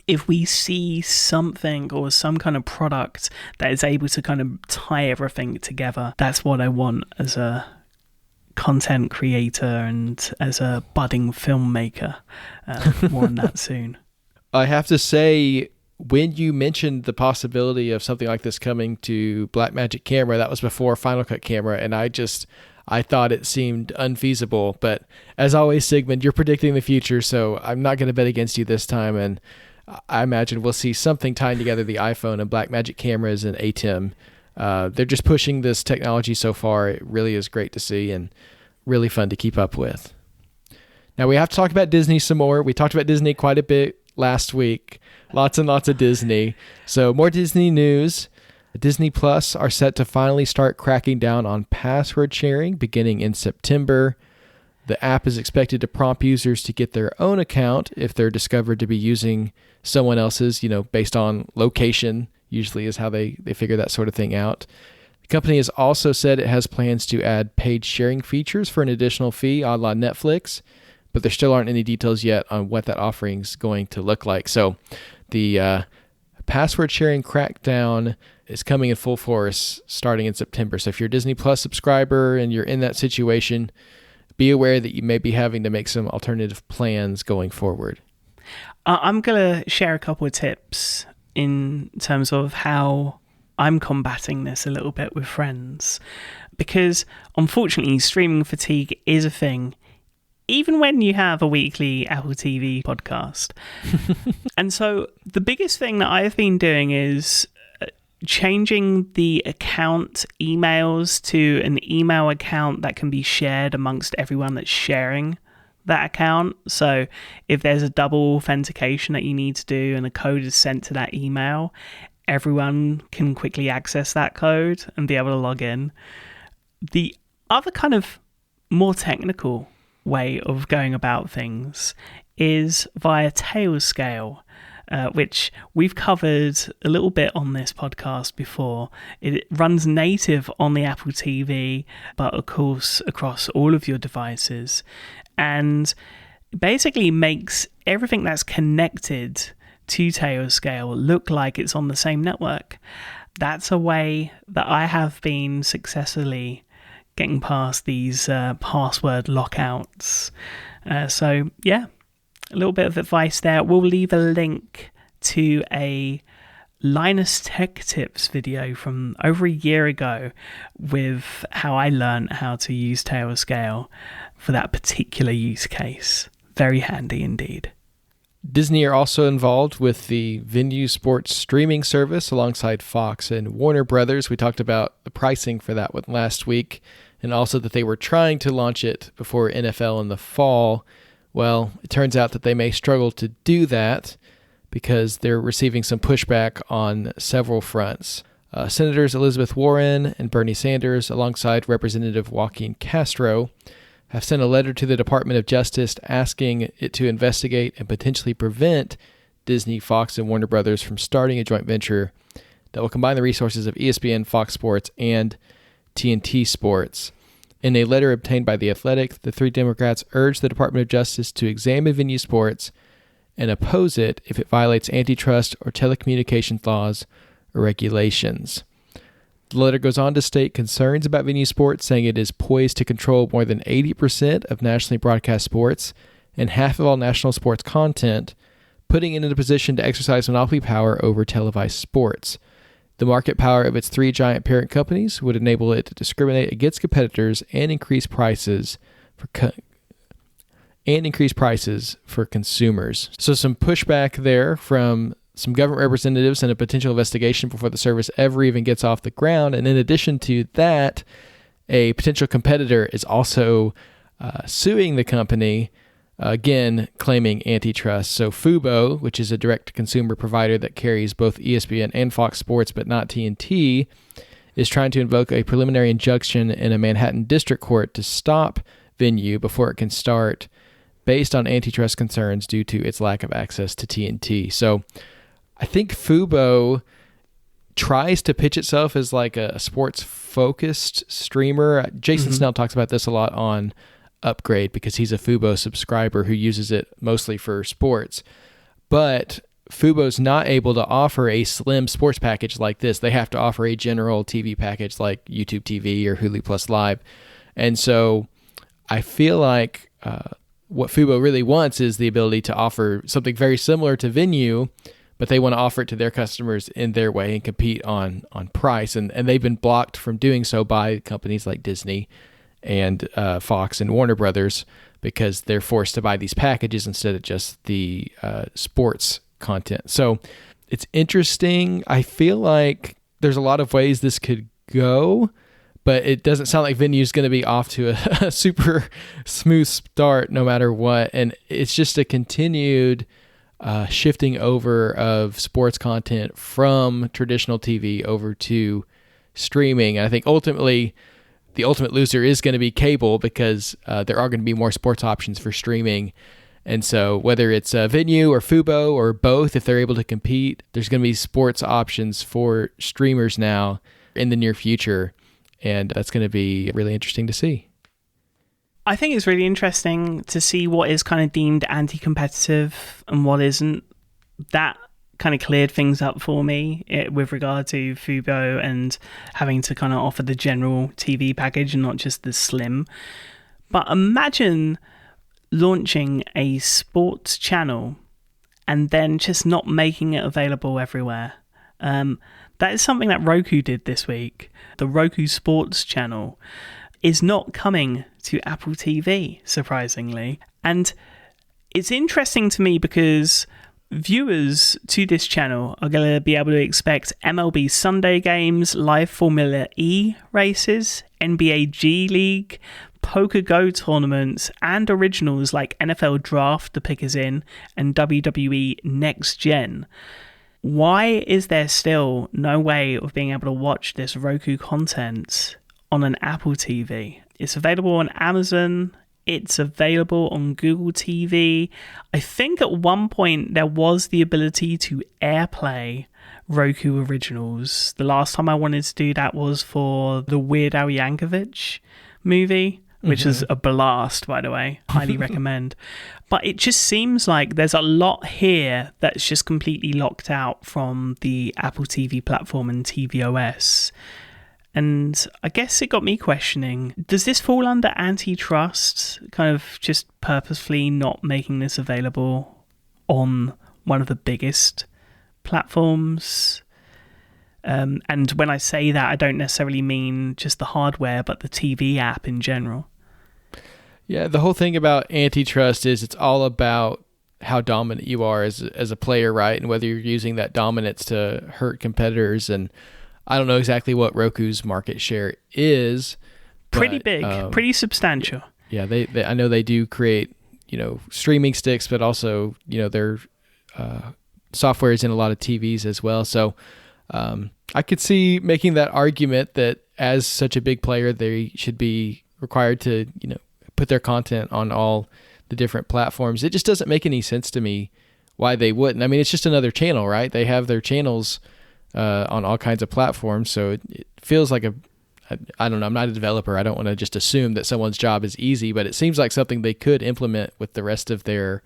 if we see something or some kind of product that is able to kind of tie everything together, that's what I want as a content creator and as a budding filmmaker. More on that soon. I have to say, when you mentioned the possibility of something like this coming to Blackmagic camera, that was before Final Cut camera, and I thought it seemed unfeasible. But as always, Sigmund, you're predicting the future, so I'm not going to bet against you this time, and I imagine we'll see something tying together the iPhone and Blackmagic cameras and ATEM. They're just pushing this technology so far. It really is great to see and really fun to keep up with. Now we have to talk about Disney some more. We talked about Disney quite a bit last week. Lots and lots of Disney. So more Disney news. Disney Plus are set to finally start cracking down on password sharing beginning in September. The app is expected to prompt users to get their own account if they're discovered to be using someone else's, based on location, usually is how they figure that sort of thing out. The company has also said it has plans to add paid sharing features for an additional fee, a la Netflix, but there still aren't any details yet on what that offering is going to look like. So the password sharing crackdown is coming in full force starting in September. So if you're a Disney Plus subscriber and you're in that situation, be aware that you may be having to make some alternative plans going forward. I'm going to share a couple of tips in terms of how I'm combating this a little bit with friends, because unfortunately streaming fatigue is a thing, even when you have a weekly Apple TV podcast. And so the biggest thing that I've been doing is changing the account emails to an email account that can be shared amongst everyone that's sharing that account. So if there's a double authentication that you need to do and a code is sent to that email, everyone can quickly access that code and be able to log in. The other kind of more technical way of going about things is via Tailscale, which we've covered a little bit on this podcast before. It runs native on the Apple TV, but of course across all of your devices, and basically makes everything that's connected to Tailscale look like it's on the same network. That's a way that I have been successfully getting past these password lockouts. So yeah, a little bit of advice there. We'll leave a link to a Linus Tech Tips video from over a year ago with how I learned how to use Tailscale for that particular use case. Very handy indeed. Disney are also involved with the Venue Sports streaming service alongside Fox and Warner Brothers. We talked about the pricing for that one last week, and also that they were trying to launch it before NFL in the fall. Well, it turns out that they may struggle to do that because they're receiving some pushback on several fronts. Senators Elizabeth Warren and Bernie Sanders, alongside Representative Joaquin Castro, have sent a letter to the Department of Justice asking it to investigate and potentially prevent Disney, Fox, and Warner Brothers from starting a joint venture that will combine the resources of ESPN, Fox Sports, and TNT Sports. In a letter obtained by The Athletic, the three Democrats urged the Department of Justice to examine Venue Sports and oppose it if it violates antitrust or telecommunications laws or regulations. The letter goes on to state concerns about Venue Sports, saying it is poised to control more than 80% of nationally broadcast sports and half of all national sports content, putting it in a position to exercise monopoly power over televised sports. The market power of its three giant parent companies would enable it to discriminate against competitors and increase prices for consumers. So some pushback there from some government representatives and a potential investigation before the service ever even gets off the ground. And in addition to that, a potential competitor is also suing the company, again, claiming antitrust. So Fubo, which is a direct-to-consumer provider that carries both ESPN and Fox Sports, but not TNT, is trying to invoke a preliminary injunction in a Manhattan district court to stop Venue before it can start, based on antitrust concerns due to its lack of access to TNT. So I think Fubo tries to pitch itself as like a sports-focused streamer. Jason Snell talks about this a lot on Upgrade because he's a Fubo subscriber who uses it mostly for sports. But Fubo's not able to offer a slim sports package like this. They have to offer a general TV package like YouTube TV or Hulu Plus Live. And so I feel like what Fubo really wants is the ability to offer something very similar to Venue, but they want to offer it to their customers in their way and compete on price. And they've been blocked from doing so by companies like Disney and Fox and Warner Brothers because they're forced to buy these packages instead of just the sports content. So it's interesting. I feel like there's a lot of ways this could go, but it doesn't sound like Venue's going to be off to a super smooth start no matter what. And it's just a continued shifting over of sports content from traditional TV over to streaming. And I think ultimately the ultimate loser is going to be cable because there are going to be more sports options for streaming. And so whether it's Venue or Fubo or both, if they're able to compete, there's going to be sports options for streamers now in the near future. And that's going to be really interesting to see. I think it's really interesting to see what is kind of deemed anti-competitive and what isn't. That kind of cleared things up for me with regard to Fubo and having to kind of offer the general TV package and not just the slim. But imagine launching a sports channel and then just not making it available everywhere. That is something that Roku did this week. The Roku Sports channel is not coming to Apple TV, surprisingly. And it's interesting to me because viewers to this channel are going to be able to expect MLB Sunday games, live Formula E races, NBA G League, Poker Go tournaments, and originals like NFL Draft, The Pick Is In, and WWE Next Gen. Why is there still no way of being able to watch this Roku content on an Apple TV? It's available on Amazon. It's available on Google TV. I think at one point there was the ability to AirPlay Roku originals. The last time I wanted to do that was for the Weird Al Yankovic movie, which is a blast, by the way. Highly recommend. But it just seems like there's a lot here that's just completely locked out from the Apple TV platform and tvOS. And I guess it got me questioning, does this fall under antitrust, kind of just purposefully not making this available on one of the biggest platforms? And when I say that, I don't necessarily mean just the hardware, but the TV app in general. Yeah, the whole thing about antitrust is it's all about how dominant you are as a player, right? And whether you're using that dominance to hurt competitors. And I don't know exactly what Roku's market share is. Pretty big, pretty substantial. Yeah, they I know they do create, streaming sticks, but also, their software is in a lot of TVs as well. So I could see making that argument that as such a big player, they should be required to, put their content on all the different platforms. It just doesn't make any sense to me why they wouldn't. I mean, it's just another channel, right? They have their channels on all kinds of platforms. So it feels like I don't know, I'm not a developer. I don't want to just assume that someone's job is easy, but it seems like something they could implement with the rest of their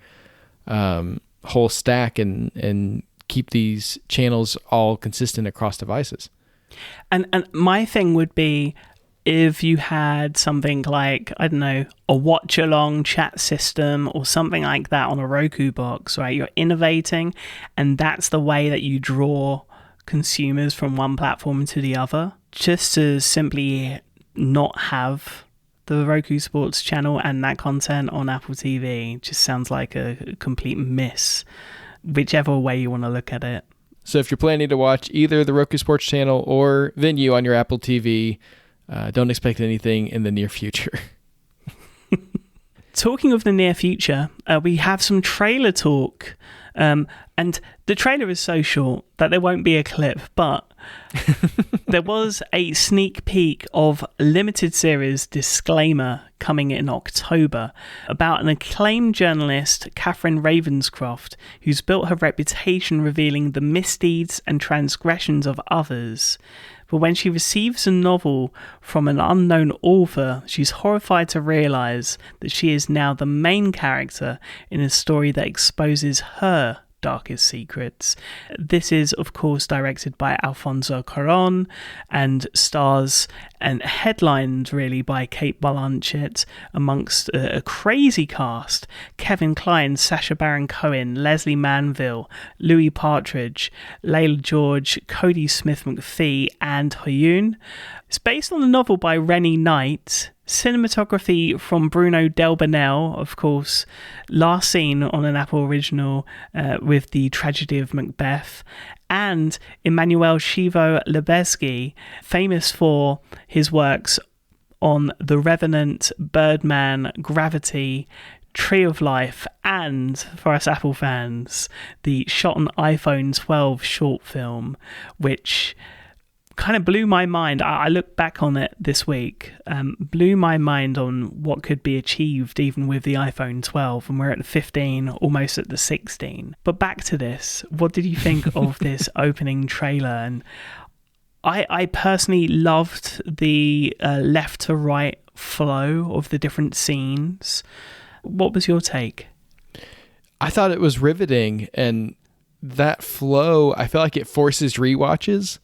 whole stack and keep these channels all consistent across devices. And my thing would be, if you had something like, I don't know, a watch-along chat system or something like that on a Roku box, right? You're innovating, and that's the way that you draw consumers from one platform to the other. Just to simply not have the Roku Sports channel and that content on Apple TV just sounds like a complete miss, whichever way you want to look at it. So if you're planning to watch either the Roku Sports channel or Venue on your Apple TV, don't expect anything in the near future. Talking of the near future, we have some trailer talk. And the trailer is so short that there won't be a clip, but there was a sneak peek of limited series Disclaimer coming in October about an acclaimed journalist, Catherine Ravenscroft, who's built her reputation revealing the misdeeds and transgressions of others. But when she receives a novel from an unknown author, she's horrified to realise that she is now the main character in a story that exposes her darkest secrets. This is, of course, directed by Alfonso Cuarón and stars and headlined really by Cate Blanchett amongst a crazy cast: Kevin Kline, Sacha Baron Cohen, Leslie Manville, Louis Partridge, Layla George, Cody Smith-McPhee, and Hyun. It's based on a novel by Rennie Knight. Cinematography from Bruno Delbonnel, of course, last seen on an Apple original with The Tragedy of Macbeth, and Emmanuel Chivo Lebesky, famous for his works on The Revenant, Birdman, Gravity, Tree of Life, and, for us Apple fans, the shot on iPhone 12 short film, which kind of blew my mind. I looked back on it this week, blew my mind on what could be achieved even with the iPhone 12, and we're at the 15, almost at the 16. But back to this, what did you think of this opening trailer? And I personally loved the left to right flow of the different scenes. What was your take? I thought it was riveting, and that flow, I feel like it forces rewatches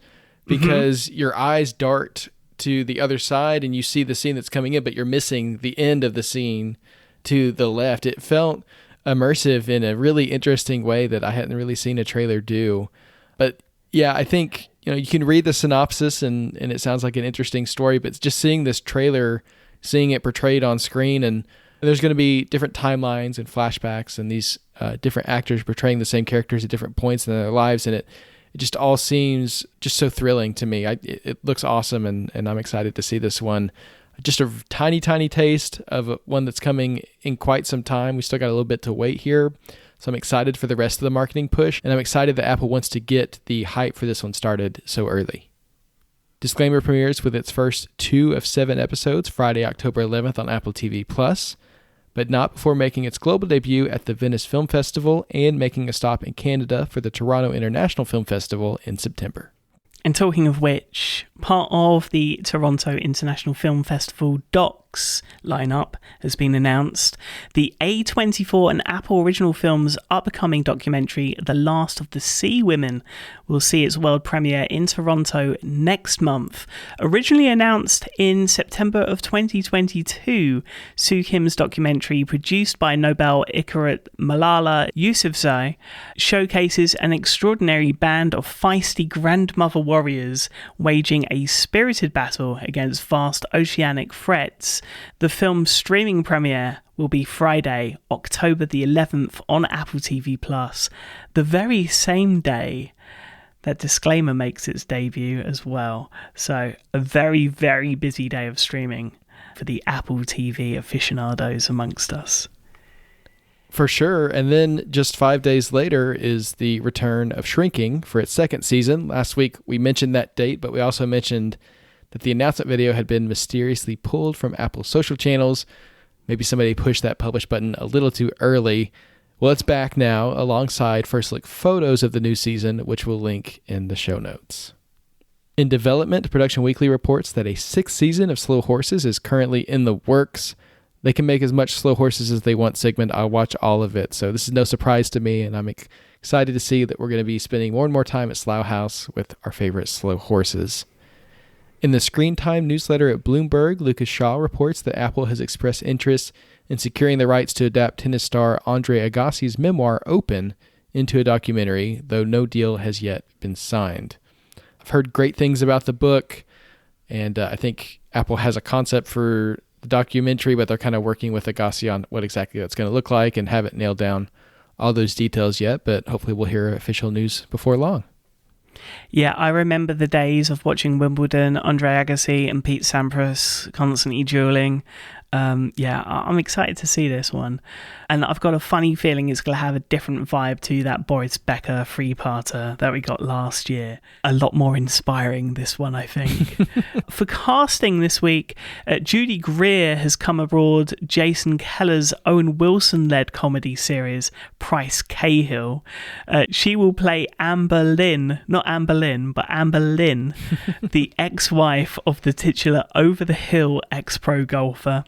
because your eyes dart to the other side and you see the scene that's coming in, but you're missing the end of the scene to the left. It felt immersive in a really interesting way that I hadn't really seen a trailer do. But yeah, I think, you can read the synopsis and it sounds like an interesting story, but just seeing this trailer, seeing it portrayed on screen, and there's going to be different timelines and flashbacks and these different actors portraying the same characters at different points in their lives. And it just all seems just so thrilling to me. It looks awesome, and I'm excited to see this one. Just a tiny, tiny taste of one that's coming in quite some time. We still got a little bit to wait here. So I'm excited for the rest of the marketing push, and I'm excited that Apple wants to get the hype for this one started so early. Disclaimer premieres with its first 2 of 7 episodes Friday, October 11th on Apple TV+, but not before making its global debut at the Venice Film Festival and making a stop in Canada for the Toronto International Film Festival in September. And talking of which, part of the Toronto International Film Festival docs lineup has been announced. The A24 and Apple Original Films upcoming documentary, The Last of the Sea Women, will see its world premiere in Toronto next month. Originally announced in September of 2022, Soo Kim's documentary, produced by Nobel laureate Malala Yousafzai, showcases an extraordinary band of feisty grandmother warriors waging a spirited battle against vast oceanic threats. The film's streaming premiere will be Friday, October the 11th on Apple TV+, the very same day that Disclaimer makes its debut as well. So a very, very busy day of streaming for the Apple TV aficionados amongst us. For sure. And then just 5 days later is the return of Shrinking for its second season. Last week we mentioned that date, but we also mentioned that the announcement video had been mysteriously pulled from Apple's social channels. Maybe somebody pushed that publish button a little too early. Well, it's back now alongside first look photos of the new season, which we'll link in the show notes. In development, Production Weekly reports that a 6th season of Slow Horses is currently in the works. They can make as much Slow Horses as they want, Sigmund. I'll watch all of it. So this is no surprise to me, and I'm excited to see that we're going to be spending more and more time at Slough House with our favorite Slow Horses. In the Screen Time newsletter at Bloomberg, Lucas Shaw reports that Apple has expressed interest in securing the rights to adapt tennis star Andre Agassi's memoir Open into a documentary, though no deal has yet been signed. I've heard great things about the book, and I think Apple has a concept for the documentary, but they're kind of working with Agassi on what exactly that's going to look like and haven't nailed down all those details yet, but hopefully we'll hear official news before long. Yeah, I remember the days of watching Wimbledon, Andre Agassi and Pete Sampras constantly dueling. I'm excited to see this one. And I've got a funny feeling it's going to have a different vibe to that Boris Becker three-parter that we got last year. A lot more inspiring, this one, I think. For casting this week, Judy Greer has come aboard Jason Keller's Owen Wilson-led comedy series, Price Cahill. She will play Amber Lynn, not Amber Lynn, but Amber Lynn, the ex-wife of the titular over-the-hill ex-pro golfer.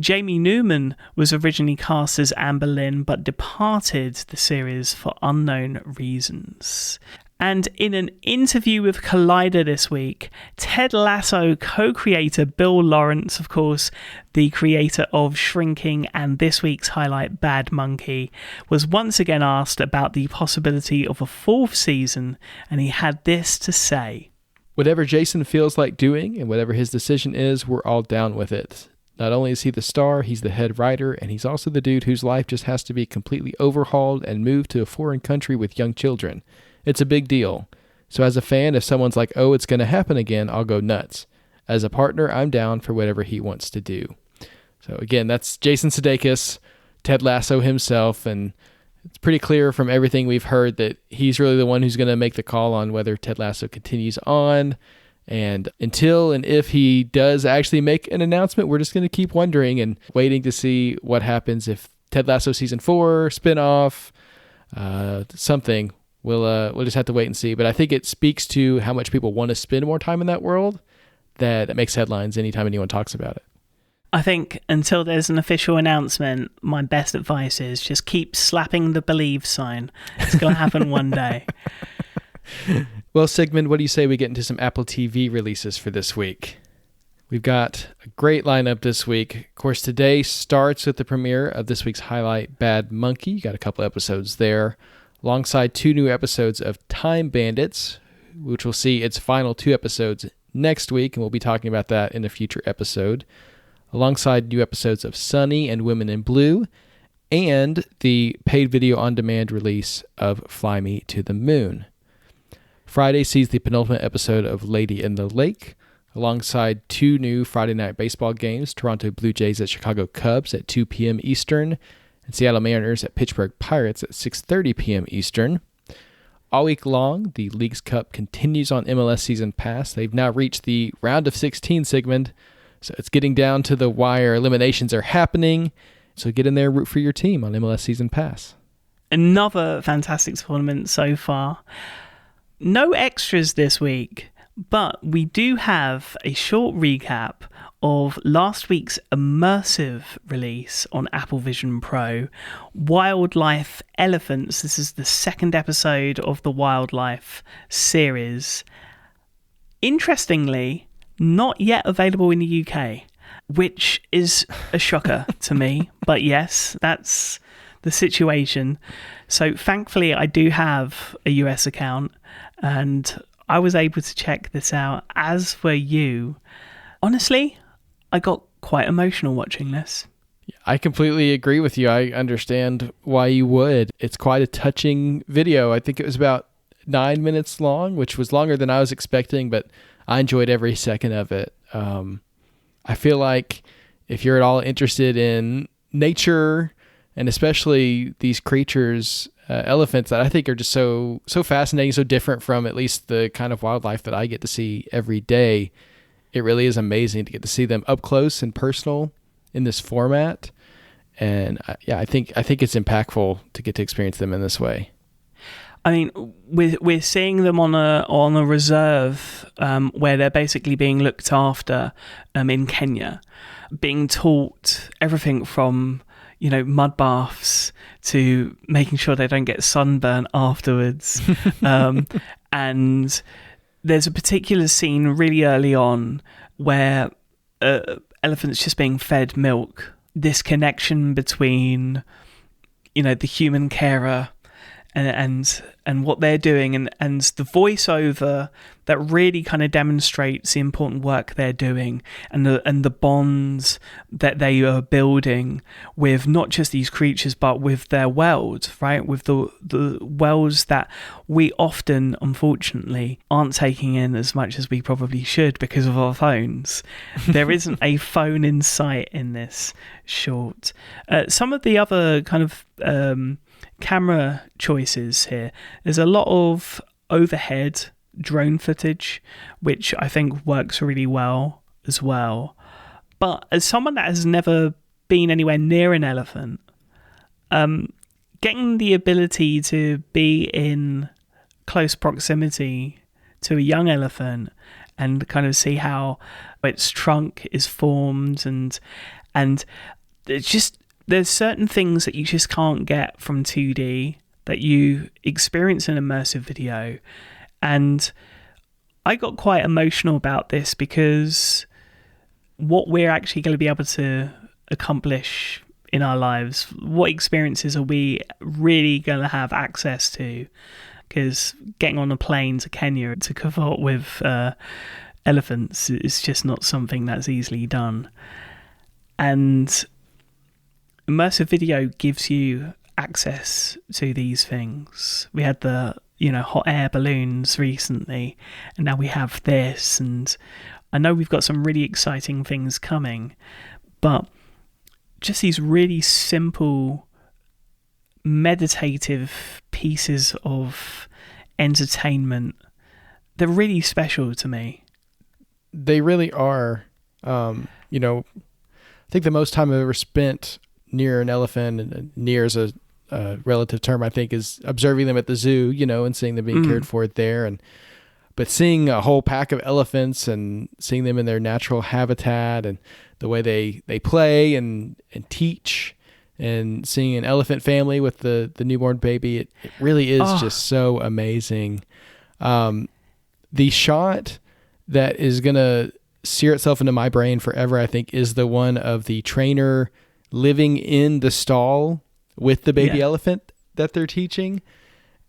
Jamie Newman was originally cast as Amber Lynn, but departed the series for unknown reasons. And in an interview with Collider this week, Ted Lasso co-creator Bill Lawrence, of course, the creator of Shrinking and this week's highlight Bad Monkey, was once again asked about the possibility of a 4th season, and he had this to say. Whatever Jason feels like doing and whatever his decision is, we're all down with it. Not only is he the star, he's the head writer, and he's also the dude whose life just has to be completely overhauled and moved to a foreign country with young children. It's a big deal. So as a fan, if someone's like, oh, it's going to happen again, I'll go nuts. As a partner, I'm down for whatever he wants to do. So again, that's Jason Sudeikis, Ted Lasso himself, and it's pretty clear from everything we've heard that he's really the one who's going to make the call on whether Ted Lasso continues on. And until and if he does actually make an announcement, we're just going to keep wondering and waiting to see what happens if Ted Lasso season 4, spinoff, something. We'll just have to wait and see. But I think it speaks to how much people want to spend more time in that world that it makes headlines anytime anyone talks about it. I think until there's an official announcement, my best advice is just keep slapping the believe sign. It's going to happen one day. Well, Sigmund, what do you say we get into some Apple TV releases for this week? We've got a great lineup this week. Of course, today starts with the premiere of this week's highlight, Bad Monkey. You got a couple episodes there, alongside 2 new episodes of Time Bandits, which will see its final 2 episodes next week, and we'll be talking about that in a future episode, alongside new episodes of Sunny and Women in Blue, and the paid video on demand release of Fly Me to the Moon. Friday sees the penultimate episode of Lady in the Lake, alongside 2 new Friday night baseball games, Toronto Blue Jays at Chicago Cubs at 2 p.m. Eastern, and Seattle Mariners at Pittsburgh Pirates at 6:30 p.m. Eastern. All week long, the Leagues Cup continues on MLS Season Pass. They've now reached the round of 16, Sigmund, so it's getting down to the wire. Eliminations are happening, so get in there and root for your team on MLS Season Pass. Another fantastic tournament so far. No extras this week, but we do have a short recap of last week's immersive release on Apple Vision Pro, Wildlife Elephants. This is the 2nd episode of the Wildlife series. Interestingly, not yet available in the UK, which is a shocker to me. But yes, that's the situation. So thankfully, I do have a US account, and I was able to check this out, as were you. Honestly, I got quite emotional watching this. I completely agree with you. I understand why you would. It's quite a touching video. I think it was about 9 minutes long, which was longer than I was expecting, but I enjoyed every second of it. I feel like if you're at all interested in nature, and especially these creatures, elephants, that I think are just so fascinating, so different from at least the kind of wildlife that I get to see every day. It really is amazing to get to see them up close and personal in this format. And I think it's impactful to get to experience them in this way. I mean, we're seeing them on a reserve where they're basically being looked after in Kenya, being taught everything from mud baths to making sure they don't get sunburn afterwards. And there's a particular scene really early on where elephants just being fed milk. This connection between, the human carer and what they're doing, and the voiceover that really kind of demonstrates the important work they're doing, and the bonds that they are building with not just these creatures but with their world, right? With the worlds that we often, unfortunately, aren't taking in as much as we probably should because of our phones. There isn't a phone in sight in this short. Some of the other kind of camera choices here, there's a lot of overhead drone footage, which I think works really well as well. But as someone that has never been anywhere near an elephant, getting the ability to be in close proximity to a young elephant and kind of see how its trunk is formed, and it's just, there's certain things that you just can't get from 2D that you experience in immersive video. And I got quite emotional about this because what we're actually going to be able to accomplish in our lives, what experiences are we really going to have access to? Because getting on a plane to Kenya to cavort with elephants is just not something that's easily done. And immersive video gives you access to these things. We had the hot air balloons recently, and now we have this, and I know we've got some really exciting things coming, but just these really simple meditative pieces of entertainment, they're really special to me. They really are. I think the most time I've ever spent near an elephant, and near is a relative term, I think, is observing them at the zoo, and seeing them being cared for there. But seeing a whole pack of elephants and seeing them in their natural habitat and the way they play and teach, and seeing an elephant family with the newborn baby, it really is just so amazing. The shot that is going to sear itself into my brain forever, I think, is the one of the trainer living in the stall with the baby elephant that they're teaching.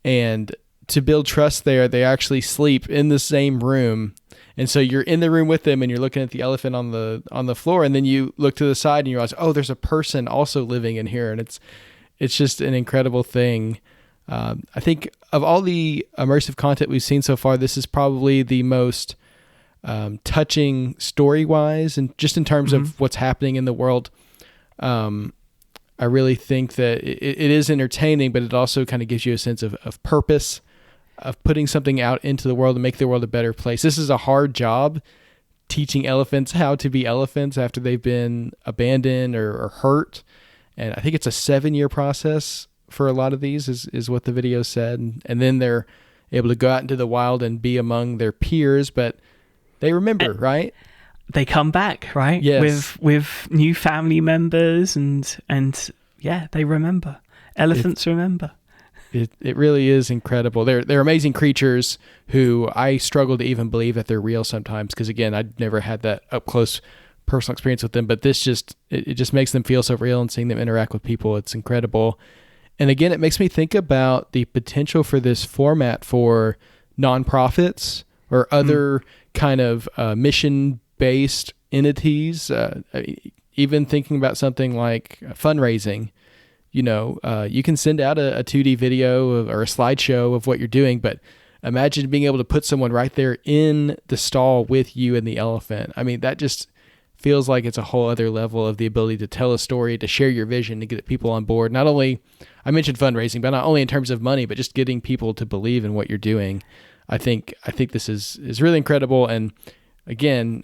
And to build trust there, they actually sleep in the same room. And so you're in the room with them and you're looking at the elephant on the floor, and then you look to the side and you realize, oh, there's a person also living in here. And it's just an incredible thing. I think of all the immersive content we've seen so far, this is probably the most touching story-wise, and just in terms of what's happening in the world. I really think that it is entertaining, but it also kind of gives you a sense of purpose, of putting something out into the world to make the world a better place. This is a hard job, teaching elephants how to be elephants after they've been abandoned or hurt. And I think it's a 7-year process for a lot of these is what the video said. And then they're able to go out into the wild and be among their peers, but they remember, right? They come back, right? Yes. With new family members and yeah, they remember. Elephants remember. It really is incredible. They're amazing creatures who I struggle to even believe that they're real sometimes, because again, I'd never had that up close personal experience with them, but this just makes them feel so real, and seeing them interact with people, it's incredible. And again, it makes me think about the potential for this format for nonprofits or other kind of mission-based entities. Even thinking about something like fundraising. You can send out a 2D video or a slideshow of what you're doing, but imagine being able to put someone right there in the stall with you and the elephant. I mean, that just feels like it's a whole other level of the ability to tell a story, to share your vision, to get people on board. Not only, I mentioned fundraising, but not only in terms of money, but just getting people to believe in what you're doing. I think this is really incredible. And again,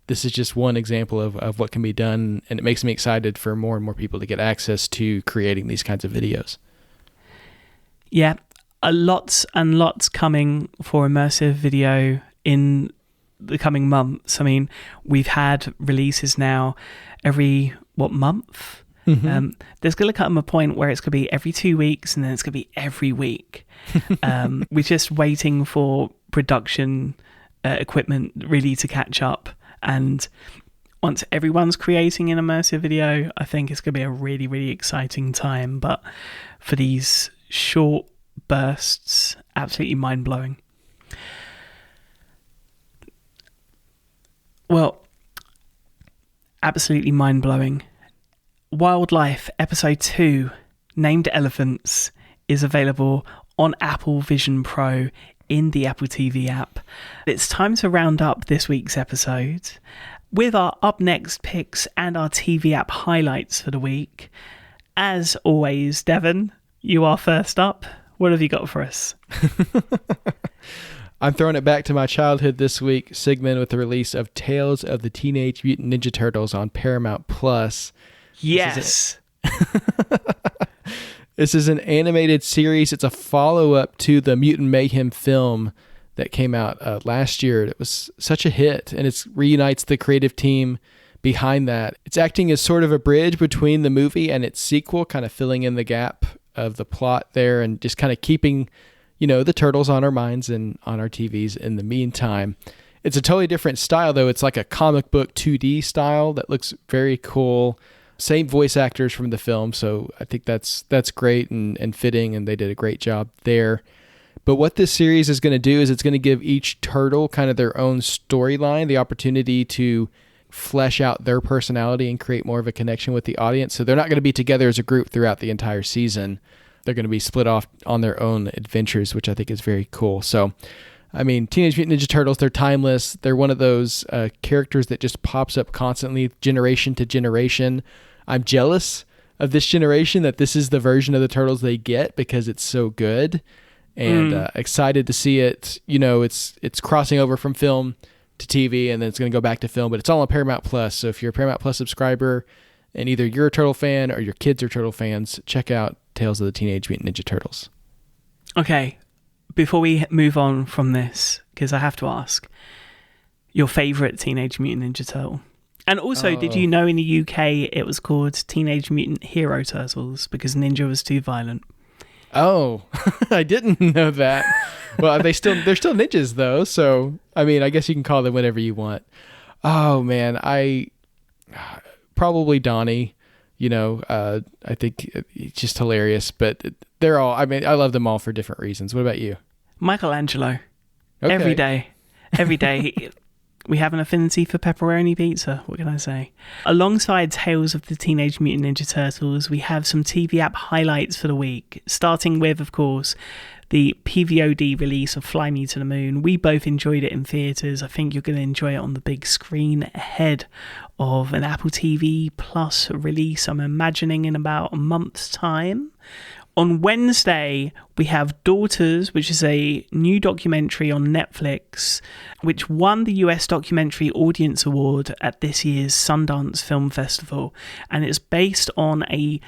this is just one example of what can be done, and it makes me excited for more and more people to get access to creating these kinds of videos. Yeah, lots and lots coming for immersive video in the coming months. I mean, we've had releases now every, month? Mm-hmm. There's going to come a point where it's going to be every 2 weeks, and then it's going to be every week. We're just waiting for production equipment really to catch up. And once everyone's creating an immersive video, I think it's going to be a really, really exciting time. But for these short bursts, absolutely mind-blowing. Well, absolutely mind-blowing. Wildlife Episode 2, Named Elephants, is available on Apple Vision Pro in the Apple TV app. It's time to round up this week's episode with our up next picks and our TV app highlights for the week. As always, Devon, you are first up. What have you got for us? I'm throwing it back to my childhood this week, Sigmund, with the release of Tales of the Teenage Mutant Ninja Turtles on Paramount Plus. Yes. This is an animated series. It's a follow-up to the Mutant Mayhem film that came out last year. It was such a hit, and it reunites the creative team behind that. It's acting as sort of a bridge between the movie and its sequel, kind of filling in the gap of the plot there and just kind of keeping, the turtles on our minds and on our TVs in the meantime. It's a totally different style, though. It's like a comic book 2D style that looks very cool. Same voice actors from the film, so I think that's great and fitting, and they did a great job there. But what this series is going to do is it's going to give each turtle kind of their own storyline, the opportunity to flesh out their personality and create more of a connection with the audience. So they're not going to be together as a group throughout the entire season. They're going to be split off on their own adventures, which I think is very cool. So, I mean, Teenage Mutant Ninja Turtles, they're timeless. They're one of those characters that just pops up constantly, generation to generation. I'm jealous of this generation that this is the version of the Turtles they get because it's so good, and excited to see it. It's crossing over from film to TV, and then it's going to go back to film, but it's all on Paramount Plus. So if you're a Paramount Plus subscriber and either you're a Turtle fan or your kids are Turtle fans, check out Tales of the Teenage Mutant Ninja Turtles. Okay, before we move on from this, because I have to ask, your favourite Teenage Mutant Ninja Turtle? And also, did you know in the UK it was called Teenage Mutant Hero Turtles because Ninja was too violent? Oh, I didn't know that. Well, they're still ninjas though, so I mean, I guess you can call them whatever you want. Oh man, I probably Donnie. I think it's just hilarious, but they're all. I mean, I love them all for different reasons. What about you? Michelangelo. Okay. Every day. We have an affinity for pepperoni pizza, what can I say? Alongside Tales of the Teenage Mutant Ninja Turtles, we have some TV app highlights for the week, starting with, of course, the PVOD release of Fly Me to the Moon. We both enjoyed it in theatres. I think you're going to enjoy it on the big screen ahead of an Apple TV Plus release, I'm imagining in about a month's time. On Wednesday, we have Daughters, which is a new documentary on Netflix, which won the US Documentary Audience Award at this year's Sundance Film Festival. And it's based on a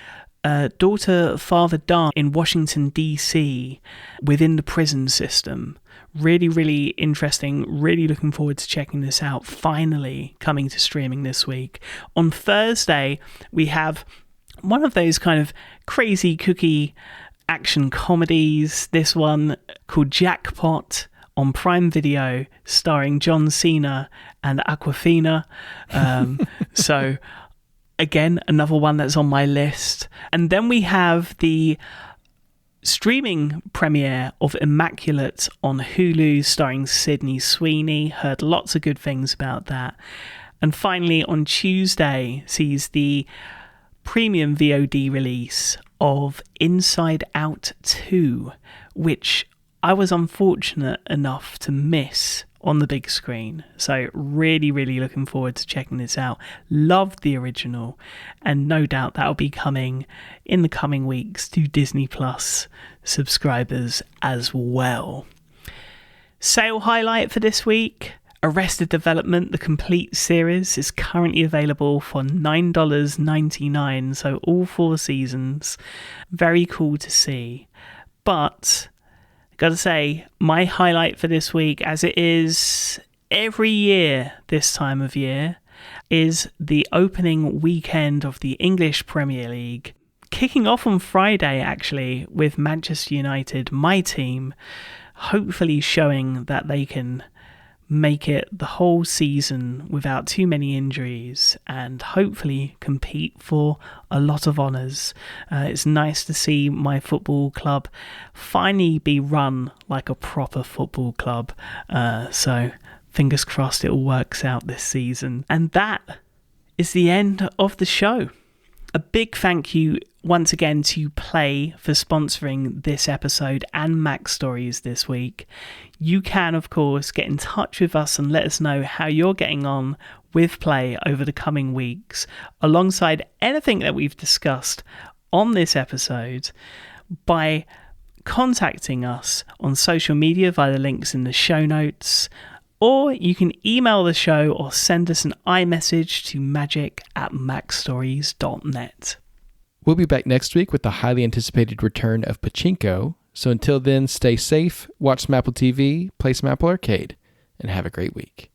daughter-father dance in Washington, D.C. within the prison system. Really, really interesting. Really looking forward to checking this out. Finally coming to streaming this week. On Thursday, we have one of those kind of crazy cookie action comedies. This one called Jackpot on Prime Video, starring John Cena and Awkwafina. So again, another one that's on my list. And then we have the streaming premiere of Immaculate on Hulu, starring Sydney Sweeney. Heard lots of good things about that. And finally, on Tuesday, sees the premium VOD release of Inside Out 2, which I was unfortunate enough to miss on the big screen. So really, really looking forward to checking this out. Loved the original, and no doubt that'll be coming in the coming weeks to Disney Plus subscribers as well. Sale highlight for this week: Arrested Development, the complete series, is currently available for $9.99, so all 4 seasons. Very cool to see. But gotta say, my highlight for this week, as it is every year this time of year, is the opening weekend of the English Premier League. Kicking off on Friday, actually, with Manchester United, my team, hopefully showing that they can make it the whole season without too many injuries and hopefully compete for a lot of honours. It's nice to see my football club finally be run like a proper football club. So fingers crossed it all works out this season. And that is the end of the show. A big thank you once again to Play for sponsoring this episode and Mac Stories this week. You can, of course, get in touch with us and let us know how you're getting on with Play over the coming weeks, alongside anything that we've discussed on this episode, by contacting us on social media via the links in the show notes, or you can email the show or send us an iMessage to magic@macstories.net. We'll be back next week with the highly anticipated return of Pachinko. So until then, stay safe, watch some Apple TV, play some Apple Arcade, and have a great week.